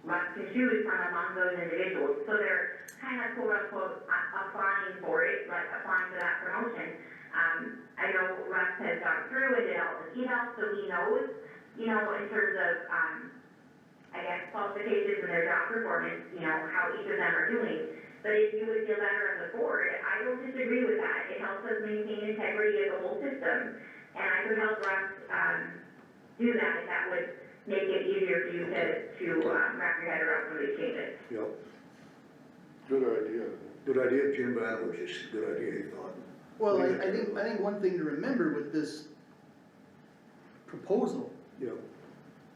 Russ can choose from among those individuals. So they're kind of quote-unquote applying for it, like applying for that promotion. I know Russ has gone through and did all the evals, so he knows, you know, in terms of, I guess, qualifications and their job performance, you know, how each of them are doing. But if you would feel better as a board, I don't disagree with that. It helps us maintain integrity of the whole system. And I could help Russ do that if that would make it easier for you to wrap your head around some of these changes. Yep. good idea. Good idea, Jim Van, was just a good idea, he thought. Well, I think one thing to remember with this proposal, Yep.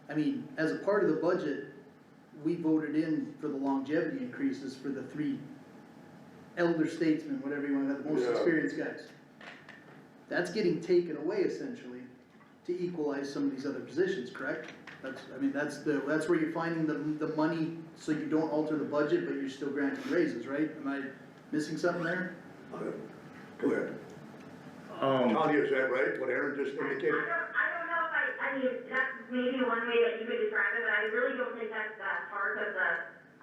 I mean, as a part of the budget, we voted in for the longevity increases for the 3 elder statesmen, whatever you want to have, the most Yeah. experienced guys. That's getting taken away essentially to equalize some of these other positions, correct? That's where you're finding the money, so you don't alter the budget, but you're still granting raises, right? Am I missing something there? Go ahead. Tanya, is that right, what Aaron just indicated? I don't know if I mean, that's maybe one way that you could describe it, but I really don't think that's part of the,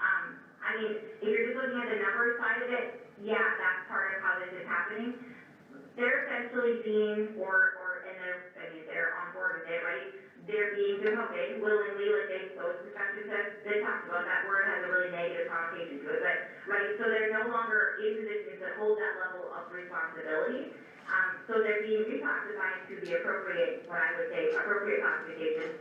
I mean, if you're just looking at the numbers side of it, yeah, that's part of how this is happening. They're essentially being, they're on board with it, right? They're being promoted willingly, like those discussions that they talked about, that word has a really negative connotation to it, but, right, so they're no longer in positions that hold that level of responsibility. So they're being reclassified to the appropriate, what I would say, appropriate classification.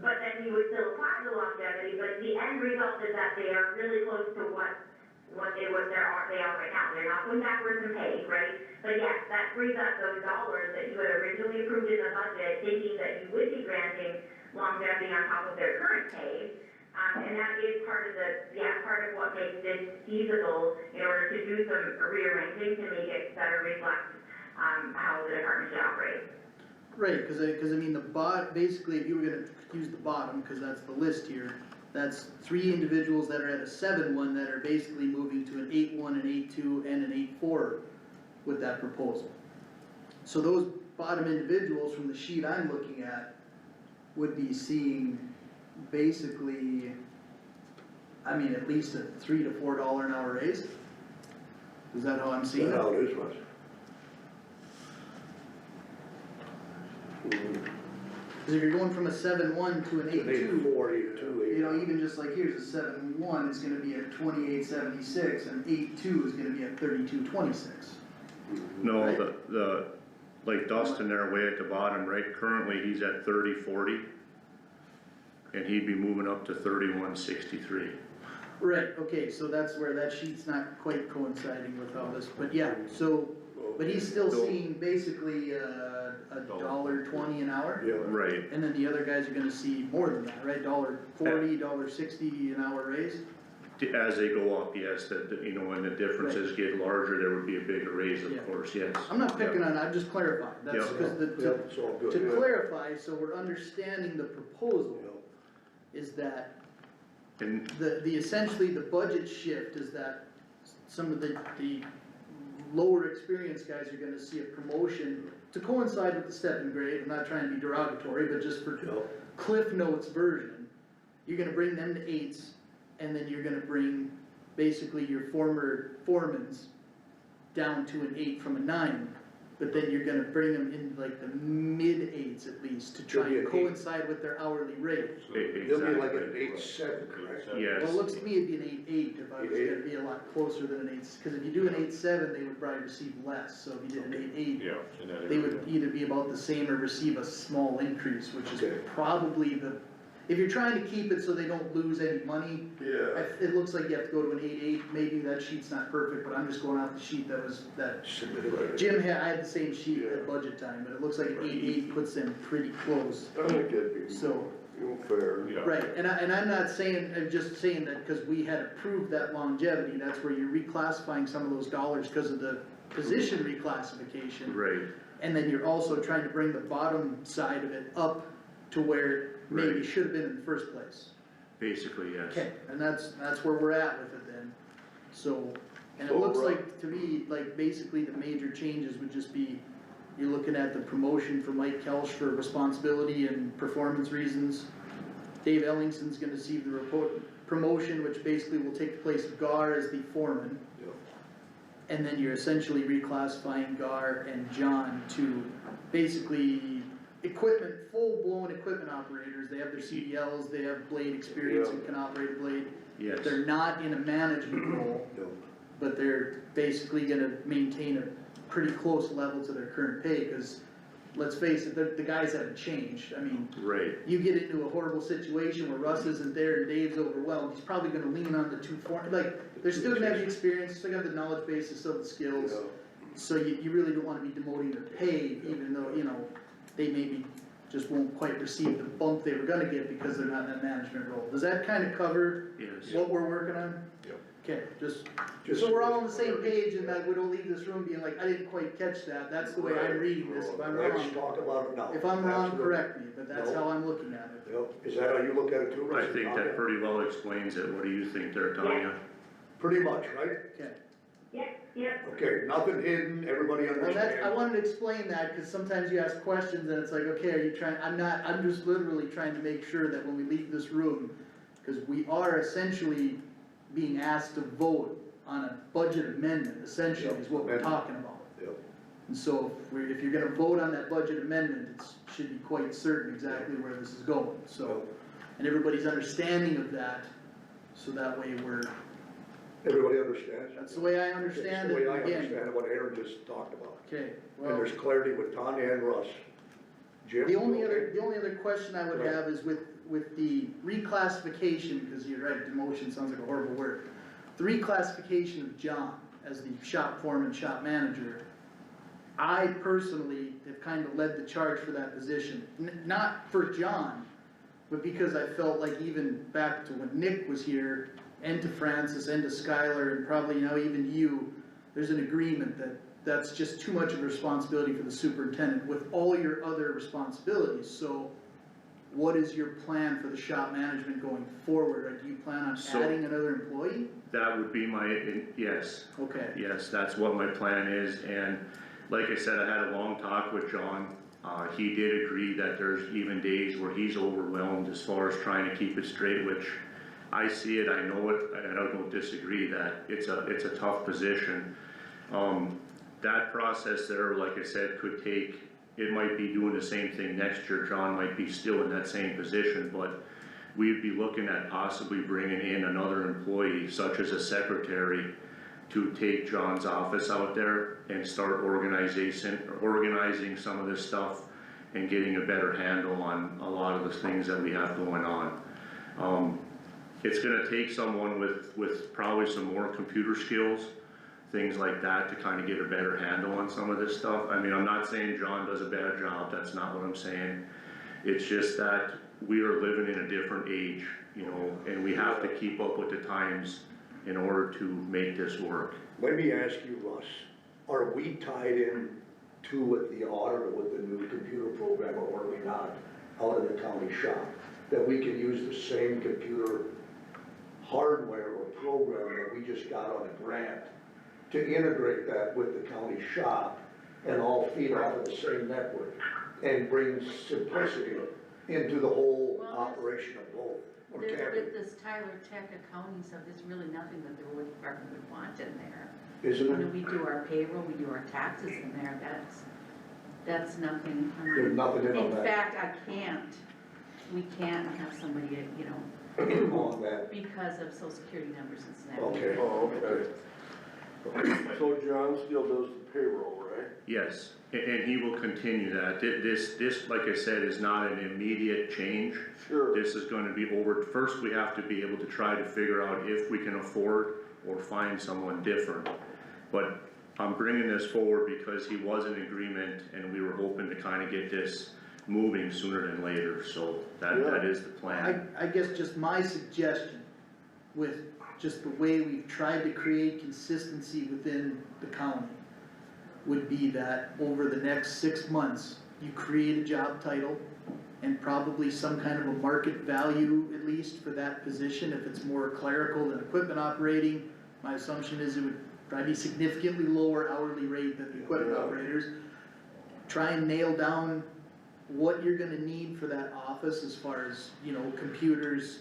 But then you would still apply the longevity, but the end result is that they are really close to what they are right now. They're not going backwards in pay, right? But yes, that frees up those dollars that you had originally approved in the budget, thinking that you would be granting longevity on top of their current pay. And that is part of what makes this feasible in order to do some rearranging to make it better reflect, how the department should operate. Right, cause I mean, basically, if you were gonna use the bottom, cause that's the list here, that's 3 individuals that are at a 7-1 that are basically moving to an 8-1, an 8-2, and an 8-4 with that proposal. So those bottom individuals from the sheet I'm looking at would be seeing basically, I mean, at least a $3 to $4 an hour raise. Is that how I'm seeing Is it? that how it is, Russ? Cause if you're going from a 7-1 to an 8-2, 8-4, 8-2, you know, even just like here's a 7-1, it's gonna be at 28.76, and 8-2 is gonna be at 32.26. No, Right. like Dustin there way at the bottom, right, currently he's at 30.40. And he'd be moving up to 31.63. Right, okay, so that's where that sheet's not quite coinciding with all this, but yeah, so, but he's still seeing basically, $1.20 an hour? Yeah. Right, And then the other guys are gonna see more than that, right, $1.40, $1.60 an hour raise? as they go up, yes, that, you know, when the differences get larger, there would be a bigger raise, Yeah. of course, yes. I'm not picking on, I'm just clarifying, that's Yeah. because Yeah, it's all good. to Yeah. clarify, so we're understanding the proposal, is that And, the essentially the budget shift is that some of the lower experienced guys are gonna see a promotion to coincide with the step in grade. I'm not trying to be derogatory, but just for Yeah. Cliff Notes version, you're gonna bring them to 8s, and then you're gonna bring basically your former foremans down to an 8 from a 9. But then you're gonna bring them in like the mid-8s at least to try Should be and an 8. coincide with their hourly rate. They'll be like exactly, an 8-7, correct? yes. Well, it looks to me it'd be an 8-8 if I was 8-8. gonna be a lot closer than an 8, cause if you do an 8-7, they would probably receive less, so if you did an 8-8, Yeah, in that they area. would either be about the same or receive a small increase, which is Okay. probably if you're trying to keep it so they don't lose any money, Yeah. it looks like you have to go to an 8-8, maybe that sheet's not perfect, but I'm just going off the sheet that Submitted right. Jim had, I had the same sheet Yeah. at budget time, but it looks like an 8-8 puts them pretty close. I think that'd be, So- fair. Yeah. Right, and I'm not saying, I'm just saying that because we had approved that longevity, that's where you're reclassifying some of those dollars because of the position reclassification. Right, And then you're also trying to bring the bottom side of it up to where it maybe Right. should have been in the first place. basically, yes. Okay, and that's where we're at with it then. So, and it So, looks Rob- like, to me, like, basically the major changes would just be, you're looking at the promotion for Mike Kelch for responsibility and performance reasons. Dave Ellingson's gonna receive the promotion, which basically will take the place of Gar as the foreman. Yeah. And then you're essentially reclassifying Gar and John to basically equipment, full-blown equipment operators. They have their CDLs, they have blade experience and can operate a blade. Yes, They're not in a management role, No. but they're basically gonna maintain a pretty close level to their current pay, cause let's face it, the guys haven't changed. I mean, right, you get into a horrible situation where Russ isn't there and Dave's overwhelmed, he's probably gonna lean on the like, they're still gonna have the experience, still got the knowledge base, still the skills. Yeah. So you really don't wanna be demoting their pay, even though, you know, they maybe just won't quite receive the bump they were gonna get because they're not in that management role. Does that kinda cover yes. what we're working on? Yep. Okay, just, Just so we're all on the same page and that we don't leave this room being like, I didn't quite catch that, that's the way I'm reading this, if I'm Let's wrong. talk about it now. If I'm wrong, Absolutely. correct me, but that's No. how I'm looking at it. Yep, is that how you look at it too, I Russ? think that pretty well explains it, what do you think there, Tanya? Pretty much, right? Okay, Yep. Okay, nothing hidden, everybody well, that's, I understands. wanted to explain that, cause sometimes you ask questions and it's like, okay, are you trying, I'm just literally trying to make sure that when we leave this room, cause we are essentially being asked to vote on a budget amendment, essentially, is what we're Amendment. talking about. Yep. And so, if you're gonna vote on that budget amendment, it should be quite certain exactly where this is going, so. And everybody's understanding of that, so that way Everybody understands? that's the way I understand That's it, the way I again. understand what Aaron just talked about. Okay, And well, there's clarity with Tanya and Russ. Jim? the only okay? other question I would Right. have is with the reclassification, cause you're right, demotion sounds like a horrible word. The reclassification of John as the shop foreman, shop manager, I personally have kind of led the charge for that position, not for John, but because I felt like even back to when Nick was here, and to Francis, and to Skylar, and probably now even you, there's an agreement that that's just too much of a responsibility for the superintendent with all your other responsibilities, so what is your plan for the shop management going forward? Or do you plan on So- adding another employee? That would be my, yes, Okay, yes, that's what my plan is, and like I said, I had a long talk with John. He did agree that there's even days where he's overwhelmed as far as trying to keep it straight, which I see it, I know it, and I don't disagree that it's a tough position. That process there, like I said, could take, it might be doing the same thing next year, John might be still in that same position, but we'd be looking at possibly bringing in another employee, such as a secretary, to take John's office out there and start organizing some of this stuff and getting a better handle on a lot of the things that we have going on. It's gonna take someone with probably some more computer skills, things like that, to kind of get a better handle on some of this stuff. I mean, I'm not saying John does a bad job, that's not what I'm saying. It's just that we are living in a different age, you know, and we have to keep up with the times in order to make this work. Let me ask you, Russ, are we tied in to with the audit or with the new computer program, or are we not, out of the county shop? That we can use the same computer hardware or program that we just got on a grant to integrate that with the county shop and all feed off of the same network and bring simplicity into the whole Well, operation of both? Or There's, can with this Tyler Tech accounting stuff, there's really nothing that the road department would want in there. we? Isn't When it? we do our payroll, we do our taxes in there, that's nothing. I mean, There's nothing in on In that, fact, we can't have somebody, you know, on that. because of social security numbers and stuff. Okay. Oh, okay. So John still does the payroll, right? Yes, and he will continue that. This, like I said, is not an immediate change. Sure. This is gonna be over, first we have to be able to try to figure out if we can afford or find someone different. But I'm bringing this forward because he was in agreement and we were hoping to kinda get this moving sooner than later, so that is the plan. I guess just my suggestion with just the way we've tried to create consistency within the county would be that over the next 6 months, you create a job title and probably some kind of a market value at least for that position. If it's more clerical than equipment operating, my assumption is it would probably be significantly lower hourly rate than the equipment operators. Try and nail down what you're gonna need for that office as far as, you know, computers,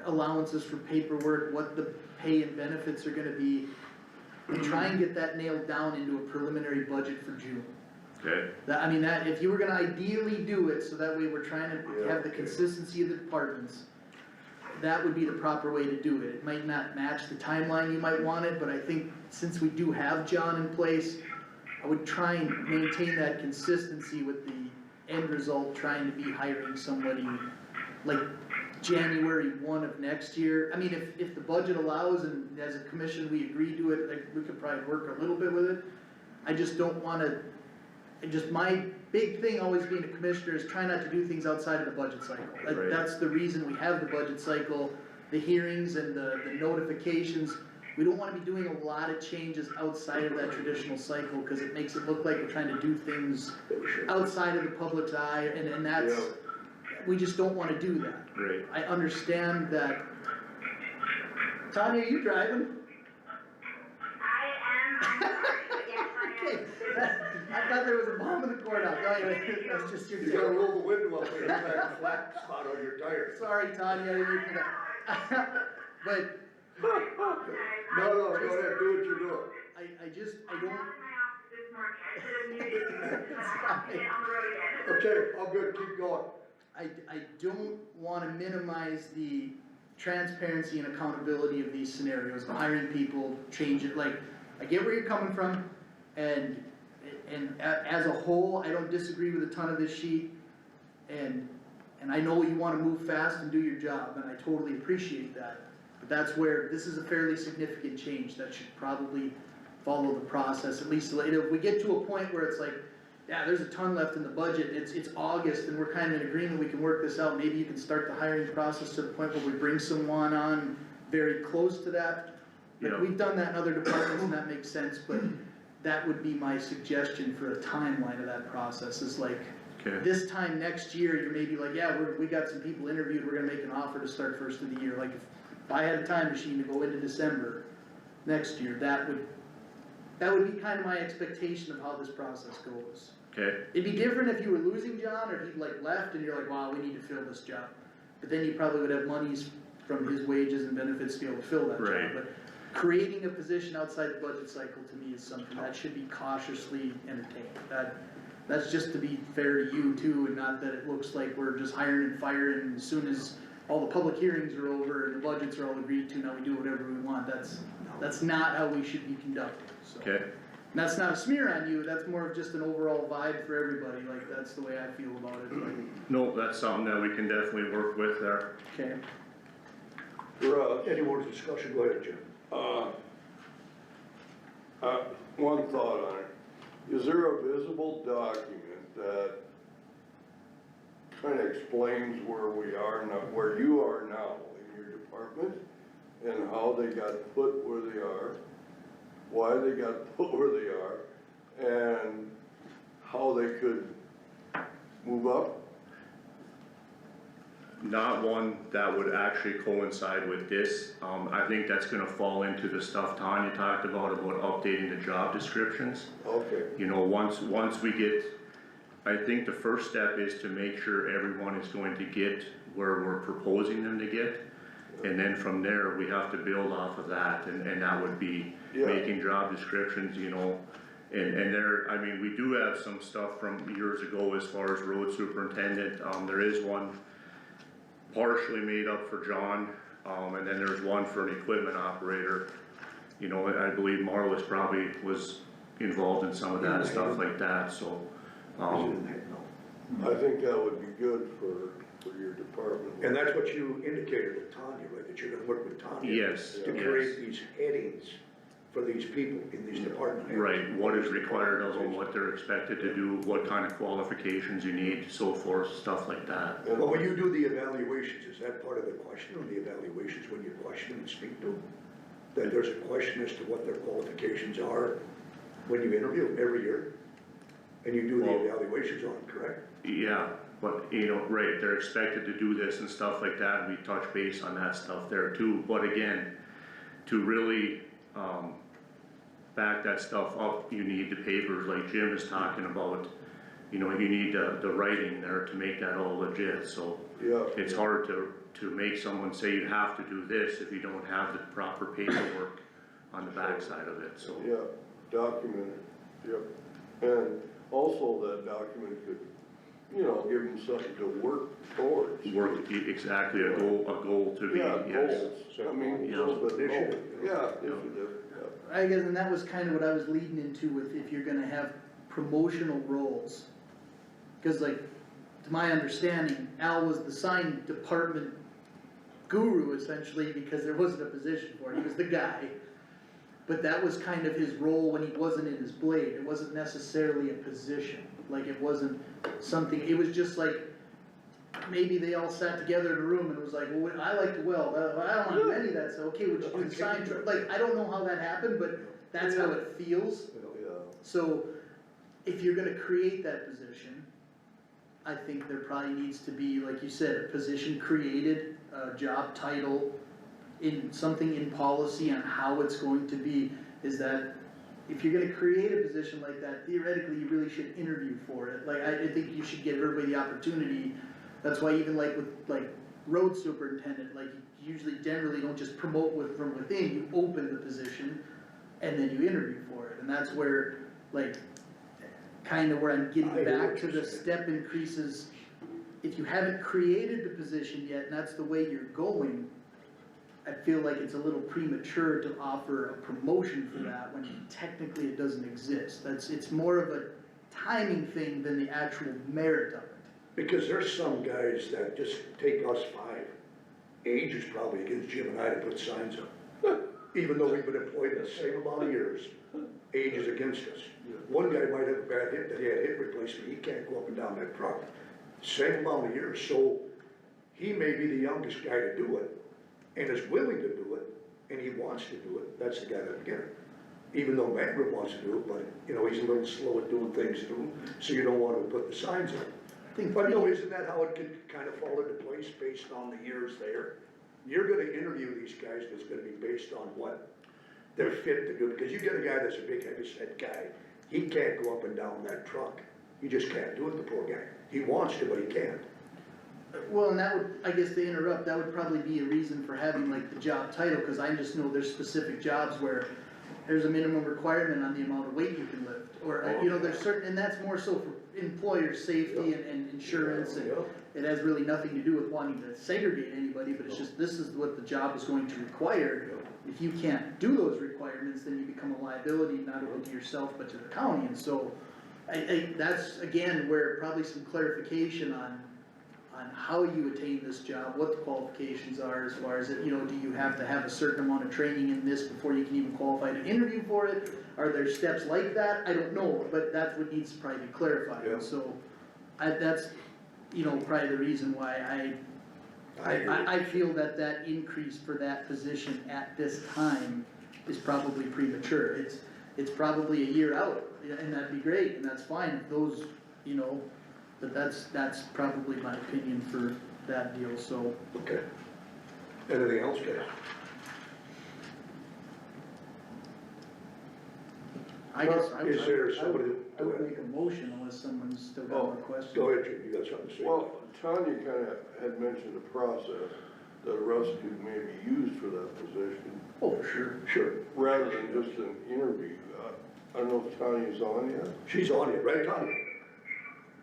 allowances for paperwork, what the pay and benefits are gonna be. And try and get that nailed down into a preliminary budget for June. Okay, That, I mean, that, if you were gonna ideally do it, so that way we're trying to have the consistency of the departments, that would be the proper way to do it. It might not match the timeline you might want it, but I think since we do have John in place, I would try and maintain that consistency with the end result, trying to be hiring somebody like January 1 of next year. I mean, if the budget allows and as a commission we agree to it, like, we could probably work a little bit with it. I just don't wanna, just my big thing always being a commissioner is try not to do things outside of the budget cycle. Right. That's the reason we have the budget cycle, the hearings and the notifications. we don't wanna be doing a lot of changes outside of that traditional cycle, cause it makes it look like we're trying to do things outside of the public's eye, and that's, we just don't wanna do that. Right. I understand that. Tanya, are you driving? I'm sorry, but yes, I am. Okay, I thought there was a bomb in the courthouse, no, anyway, that's just your You gotta joke. roll the window up there, you got a flat spot on your tire. Sorry, Tanya, I didn't mean for that. But No, go ahead, do what you're doing. I just, I I'm don't, out of my office this morning, I should have muted you, because I have to get on the road again. Okay, all good, keep going. I don't wanna minimize the transparency and accountability of these scenarios, hiring people, change it, like, I get where you're coming from, and as a whole, I don't disagree with a ton of this sheet, and I know you wanna move fast and do your job, and I totally appreciate that, but that's where, this is a fairly significant change that should probably follow the process, at least, if we get to a point where it's like, yeah, there's a ton left in the budget, it's August, and we're kind of in agreement, we can work this out, maybe you can start the hiring process to the point where we bring someone on very close to that. Like, Yeah. we've done that in other departments, and that makes sense, but that would be my suggestion for a timeline of that process, is like, Okay. this time next year, you're maybe like, yeah, we got some people interviewed, we're gonna make an offer to start first of the year, like, if I had a time machine to go into December next year, that would be kind of my expectation of how this process goes. Okay, It'd be different if you were losing John, or he like left and you're like, wow, we need to fill this job. But then you probably would have monies from his wages and benefits to be able to fill that job. Right. But creating a position outside the budget cycle to me is something that should be cautiously entertained. That's just to be fair to you too, and not that it looks like we're just hiring and firing, and as soon as all the public hearings are over and the budgets are all agreed to, now we do whatever we want. That's not how we should be conducted, so. okay, And that's not a smear on you, that's more of just an overall vibe for everybody, like, that's the way I feel about it, like, no, that's something that we can definitely work with there. okay. Russ, Any more discussion, go ahead, Jim. one thought on it. Is there a visible document that kinda explains where we are now, where you are now in your department? And how they got put where they are, why they got put where they are, and how they could move up? Not one that would actually coincide with this, I think that's gonna fall into the stuff Tanya talked about updating the job descriptions. Okay. You know, once we get, I think the first step is to make sure everyone is going to get where we're proposing them to get. And then from there, we have to build off of that, and that would be Yeah. making job descriptions, you know. And there, I mean, we do have some stuff from years ago as far as road superintendent, there is one partially made up for John, and then there's one for an equipment operator. You know, I believe Marlis probably was involved in some of that stuff like that, so, I think that would be good for your department. And that's what you indicated with Tanya, right, that you're gonna work with Tanya. yes, To yes. create these headings for these people in these department heads. Right, what is required of them, what they're expected to do, what kind of qualifications you need, so forth, stuff like that. Well, when you do the evaluations, is that part of the question on the evaluations when you question and speak to them? That there's a question as to what their qualifications are when you interview them every year? And you do the Well- evaluations on them, correct? Yeah, but, you know, right, they're expected to do this and stuff like that, and we touch base on that stuff there too, but again, to really, back that stuff up, you need the papers like Jim is talking about. You know, you need the writing there to make that all legit, so Yeah. it's hard to make someone say you have to do this if you don't have the proper paperwork on the backside of it, so. Yeah, document it, yep. And also that document could, you know, give them something to work towards. Work, exactly, a goal to be, Yeah, yes. goals, I mean, Yeah. a little bit Initiative, goals. Yeah, initiative, yeah. I guess, and that was kind of what I was leading into with if you're gonna have promotional roles. Cause like, to my understanding, Al was the sign department guru essentially, because there wasn't a position for it, he was the guy. But that was kind of his role when he wasn't in his blade, it wasn't necessarily a position, like it wasn't something, it was just like, maybe they all sat together in a room and was like, well, I like to weld, I don't wanna do any of that, so, okay, would you design, like, I don't know how that happened, but that's how it feels. Yeah. So, if you're gonna create that position, I think there probably needs to be, like you said, a position created, a job title, in, something in policy on how it's going to be, is that if you're gonna create a position like that, theoretically, you really should interview for it. Like, I think you should give everybody the opportunity. That's why even like with, like, road superintendent, like, you usually generally don't just promote from within, you open the position, and then you interview for it, and that's where, like, kinda where I'm getting I hear back what to you're the saying. step increases. If you haven't created the position yet, and that's the way you're going, I feel like it's a little premature to offer a promotion for that when technically it doesn't exist. It's more of a timing thing than the actual merit of it. Because there's some guys that just take us 5. Age is probably against Jim and I to put signs up. Even though we've been employed the same amount of years, age is against us. One guy might have a bad hip that he had hip replacement, he can't go up and down that truck. Same amount of years, so he may be the youngest guy to do it, and is willing to do it, and he wants to do it, that's the guy that'll get it. Even though Magrum wants to do it, but, you know, he's a little slow at doing things too, so you don't want to put the signs up. But no, isn't that how it can kind of fall into place based on the years there? You're gonna interview these guys, and it's gonna be based on what they're fit to do, because you get a guy that's a big heavy set guy, he can't go up and down that truck. He just can't do it, the poor guy. He wants to, but he can't. Well, and that would, I guess to interrupt, that would probably be a reason for having like the job title, cause I just know there's specific jobs where there's a minimum requirement on the amount of weight you can lift, or, you know, there's certain, and that's more so for employer safety and insurance, and it has really nothing to do with wanting to segregate anybody, but it's just, this is what the job is going to require. If you can't do those requirements, then you become a liability, not only to yourself, but to the county, and so, that's again where probably some clarification on how you attain this job, what the qualifications are, as far as it, you know, do you have to have a certain amount of training in this before you can even qualify to interview for it? Are there steps like that? I don't know, but that's what needs to probably be clarified, and so, that's, you know, probably the reason why I feel that increase for that position at this time is probably premature. It's probably a year out, and that'd be great, and that's fine, if those, you know, but that's probably my opinion for that deal, so. Okay. Anything else, guys? I guess Is there somebody? I would make a motion unless someone's still got more questions. Go ahead, Jim, you got something to say? Well, Tanya kinda had mentioned a process that Russ could maybe use for that position, Oh, for sure. Sure, rather than just an interview. I don't know if Tanya's on yet. she's on it, right, Tanya?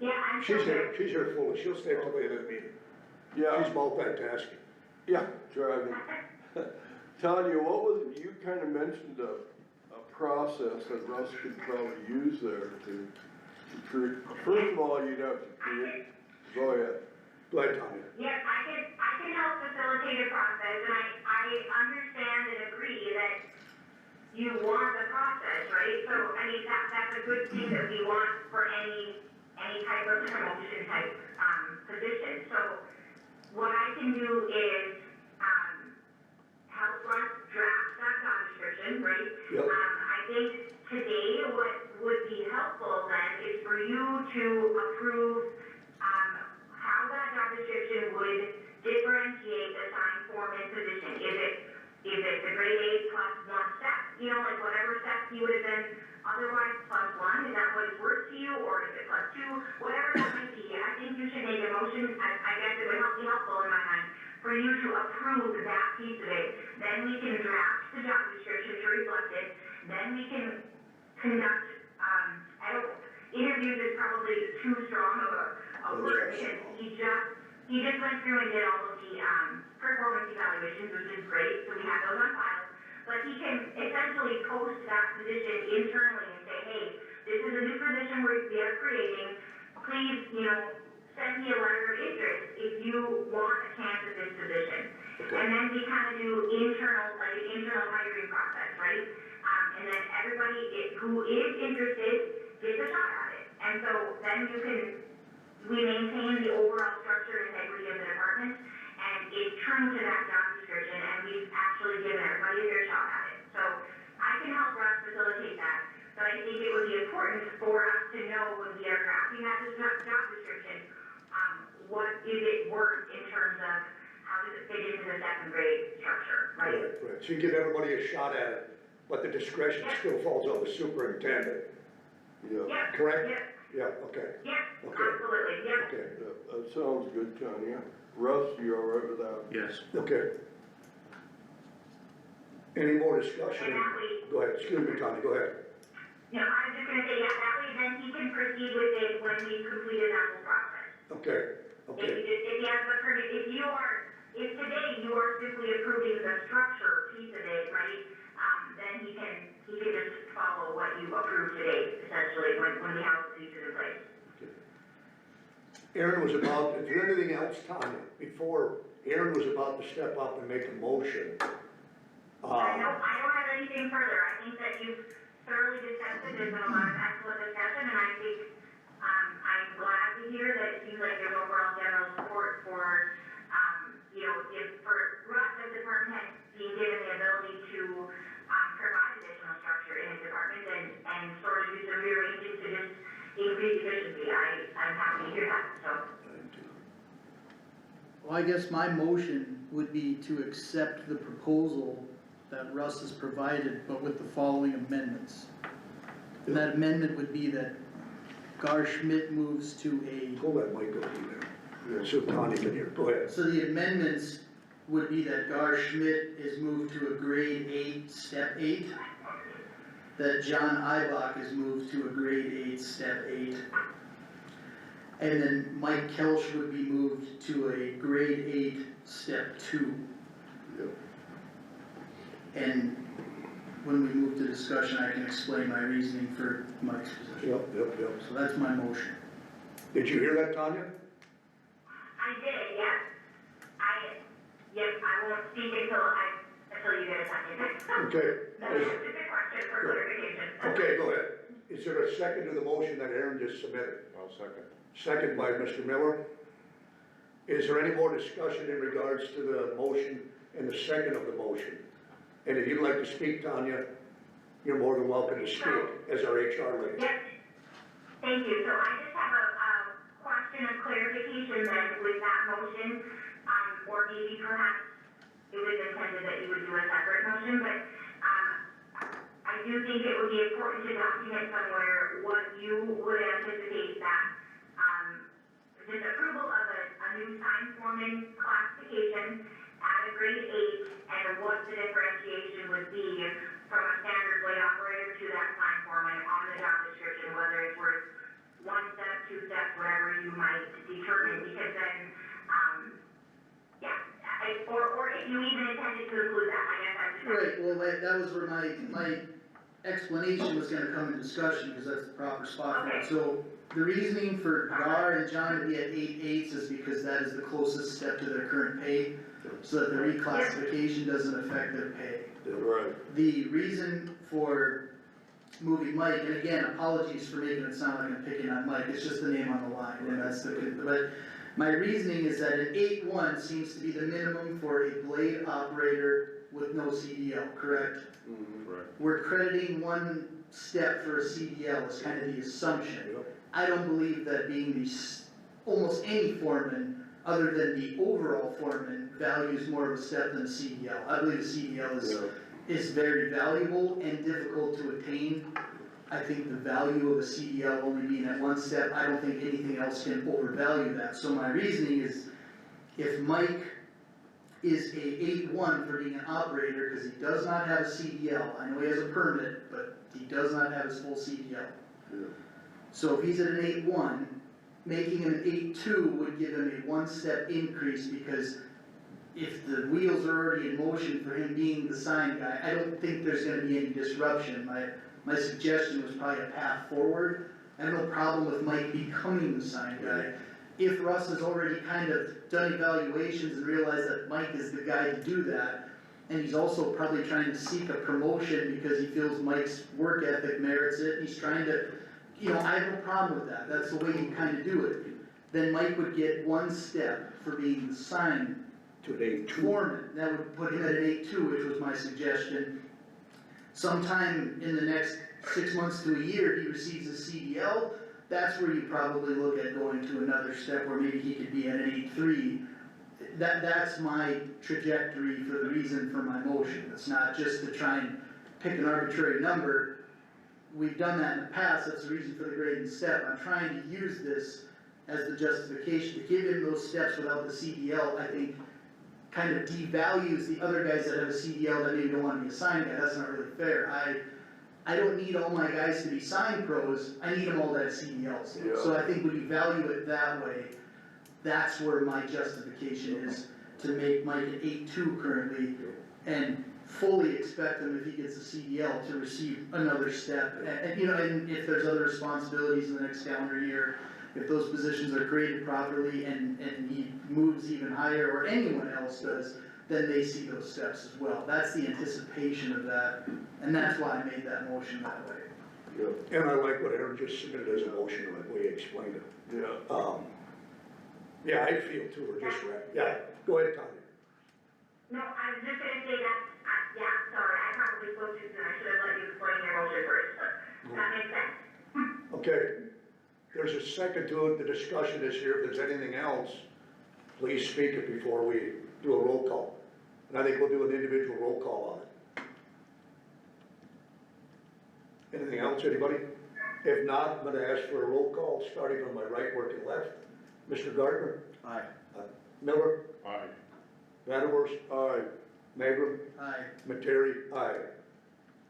Yeah, I'm She's sure. she's here fully, she'll stay till the end of the meeting. Yeah, She's multitasking. yeah, driving. Tanya, what was, you kinda mentioned a process that Russ could probably use there to create, first of all, you'd have to create, go ahead. Go ahead, Tanya. Yep, I can help facilitate a process, and I understand and agree that you want the process, right? So, I mean, that's a good thing that we want for any type of promotion type, position. So, what I can do is, help us draft that job description, right? Yep. I think today what would be helpful then is for you to approve, how that job description would differentiate the sign foreman position. Is it the grade A plus 1 step, you know, like whatever steps you would have been otherwise plus 1, is that what it's worth to you, or is it plus 2, whatever that might be. I think you should make a motion, I guess it would be helpful in my mind, for you to approve that piece of it. Then we can draft the job description to reflect it, then we can conduct, interviews is probably too strong of a word, because he just went through and did all of the, performance evaluations, which is great, so we have those on file. But he can essentially post that position internally and say, hey, this is a new position we are creating, please, you know, send me a letter of interest if you want a chance at this position. Okay. And then we kind of do internal hiring process, right? And then everybody who is interested gets a shot at it. And so then you can we maintain the overall structure and integrity of the department, and it's true to that job description, and we've actually given everybody a fair shot at it. So I can help Russ facilitate that, but I think it would be important for us to know when we are drafting that job description, what is it worth in terms of how does it fit into the second grade structure, right? Right, so you give everybody a shot at it, but the discretion still falls on the superintendent, Yeah, Yep. correct? Yep, Yeah, okay, yep, Okay. absolutely, yep. okay, yeah, that sounds good, Tanya. Russ, you all right with that? Yes. okay. Any more discussion? And that way, Go ahead, excuse me, Tony, go ahead. no, I was just gonna say, yeah, that way then he can proceed with it when we've completed that whole process. Okay, okay, If he has the permit, if today you are simply approving the structure piece of it, right, then he can just follow what you approved today, essentially, when we have the pieces in place. Aaron was about, is there anything else, Tanya, before Aaron was about to step up and make a motion? I don't have anything further, I think that you've thoroughly discussed it, there's been a lot of excellent discussion, and I think, I'm glad to hear that it seems like there's overall general support for, if for Russ as department head being given the ability to, provide additional structure in his department and sort of do some rearranging to just increase efficiency, I'm happy to hear that, so. Well, I guess my motion would be to accept the proposal that Russ has provided, but with the following amendments. And that amendment would be that Gar Schmidt moves to Pull that mic over there, so Tanya can hear, go ahead. so the amendments would be that Gar Schmidt is moved to a grade 8, step 8. That John Ibach is moved to a grade 8, step 8. And then Mike Kelch would be moved to a grade 8, step 2. Yep. And when we move to discussion, I can explain my reasoning for Mike's position. Yep. So that's my motion. Did you hear that, Tanya? I did, yes. I won't speak until you get a second. Okay. That's just a question for clarification. Okay, go ahead. Is there a second to the motion that Aaron just submitted? I'll second. Second by Mr. Miller. Is there any more discussion in regards to the motion and the second of the motion? And if you'd like to speak, Tanya, you're more than welcome to speak as our HR lady. Yep. Thank you. So I just have a question of clarification then with that motion, or maybe perhaps it was intended that you would do a separate motion, but, I do think it would be important to document somewhere what you would anticipate that, this approval of a new sign foreman classification at a grade 8 and what the differentiation would be from a standard blade operator to that sign foreman on the job description, whether it's worth 1 step, 2 steps, whatever you might determine, because then, or if you even intended to include that, I guess I'm just. Right, well, that was where my explanation was gonna come in discussion, because that's the proper spot for it. So, the reasoning for Gar and John to be at 8/8 is because that is the closest step to their current pay, so that the reclassification doesn't affect their pay. Right, The reason for moving Mike, and again, apologies for making it sound like I'm picking on Mike, it's just the name on the line, and that's but my reasoning is that an 8/1 seems to be the minimum for a blade operator with no CDL, correct? Right. We're crediting 1 step for a CDL is kind of the assumption. I don't believe that being almost any foreman, other than the overall foreman, values more of a step than a CDL. I believe a CDL is very valuable and difficult to attain. I think the value of a CDL only being at 1 step, I don't think anything else can overvalue that. So my reasoning is, if Mike is a 8/1 for being an operator, because he does not have a CDL, I know he has a permit, but he does not have his full CDL. yeah, So if he's at an 8/1, making him an 8/2 would give him a 1 step increase, because if the wheels are already in motion for him being the sign guy, I don't think there's gonna be any disruption. My suggestion was probably a path forward. I have no problem with Mike becoming the sign guy. If Russ has already kind of done evaluations and realized that Mike is the guy to do that, and he's also probably trying to seek a promotion because he feels Mike's work ethic merits it, he's trying to, I have no problem with that, that's the way you kinda do it. then Mike would get 1 step for being the sign To an A2. foreman. That would put him at an 8-2, which was my suggestion. Sometime in the next 6 months to a year, he receives a CDL. That's where you probably look at going to another step where maybe he could be at an 8-3. That's my trajectory for the reason for my motion. It's not just to try and pick an arbitrary number. We've done that in the past, that's the reason for the grade and step. I'm trying to use this as the justification to give him those steps without the CDL, I think kind of devalues the other guys that have a CDL that maybe don't wanna be a sign guy. That's not really fair. I don't need all my guys to be sign pros, I need them all to have CDLs. Yeah. So I think when you value it that way, that's where my justification is, to make Mike an 8-2 currently, and fully expect him, if he gets a CDL, to receive another step. And, you know, and if there's other responsibilities in the next calendar year, if those positions are created properly and he moves even higher, or anyone else does, then they see those steps as well. That's the anticipation of that, and that's why I made that motion that way. Yeah, And I like what Aaron just submitted as a motion, the way he explained it. yeah. Yeah, I feel too, we're just right. Yeah, go ahead, Tanya. No, I was just gonna say that, yeah, sorry, I probably spoke too soon, I should have let you explain your motion first, but that makes sense. Okay, there's a second to it, the discussion is here, if there's anything else, please speak it before we do a roll call. And I think we'll do an individual roll call on it. Anything else, anybody? If not, I'm gonna ask for a roll call, starting on my right, working left. Mr. Gardner? Aye. Miller? Aye. Vanderwerst? Aye. Magrum? Aye. Materi? Aye.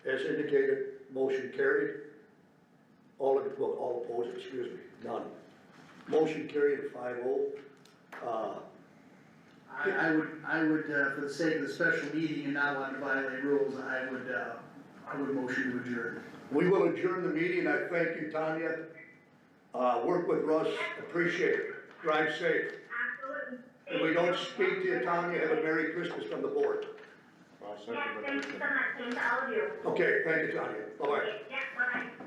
As indicated, motion carried. All opposed, excuse me, none. Motion carried at 5-0. I would, for the sake of the special meeting and not wanting to violate rules, I would motion to adjourn. We will adjourn the meeting. I thank you, Tanya. Work with Russ, appreciate it. Drive safe. Absolutely. If we don't speak to you, Tanya, have a Merry Christmas from the board. I'll Yes, second the thank you motion. so much, thank you to all of you. Okay, thank you, Tanya. Bye-bye. Yeah, bye-bye.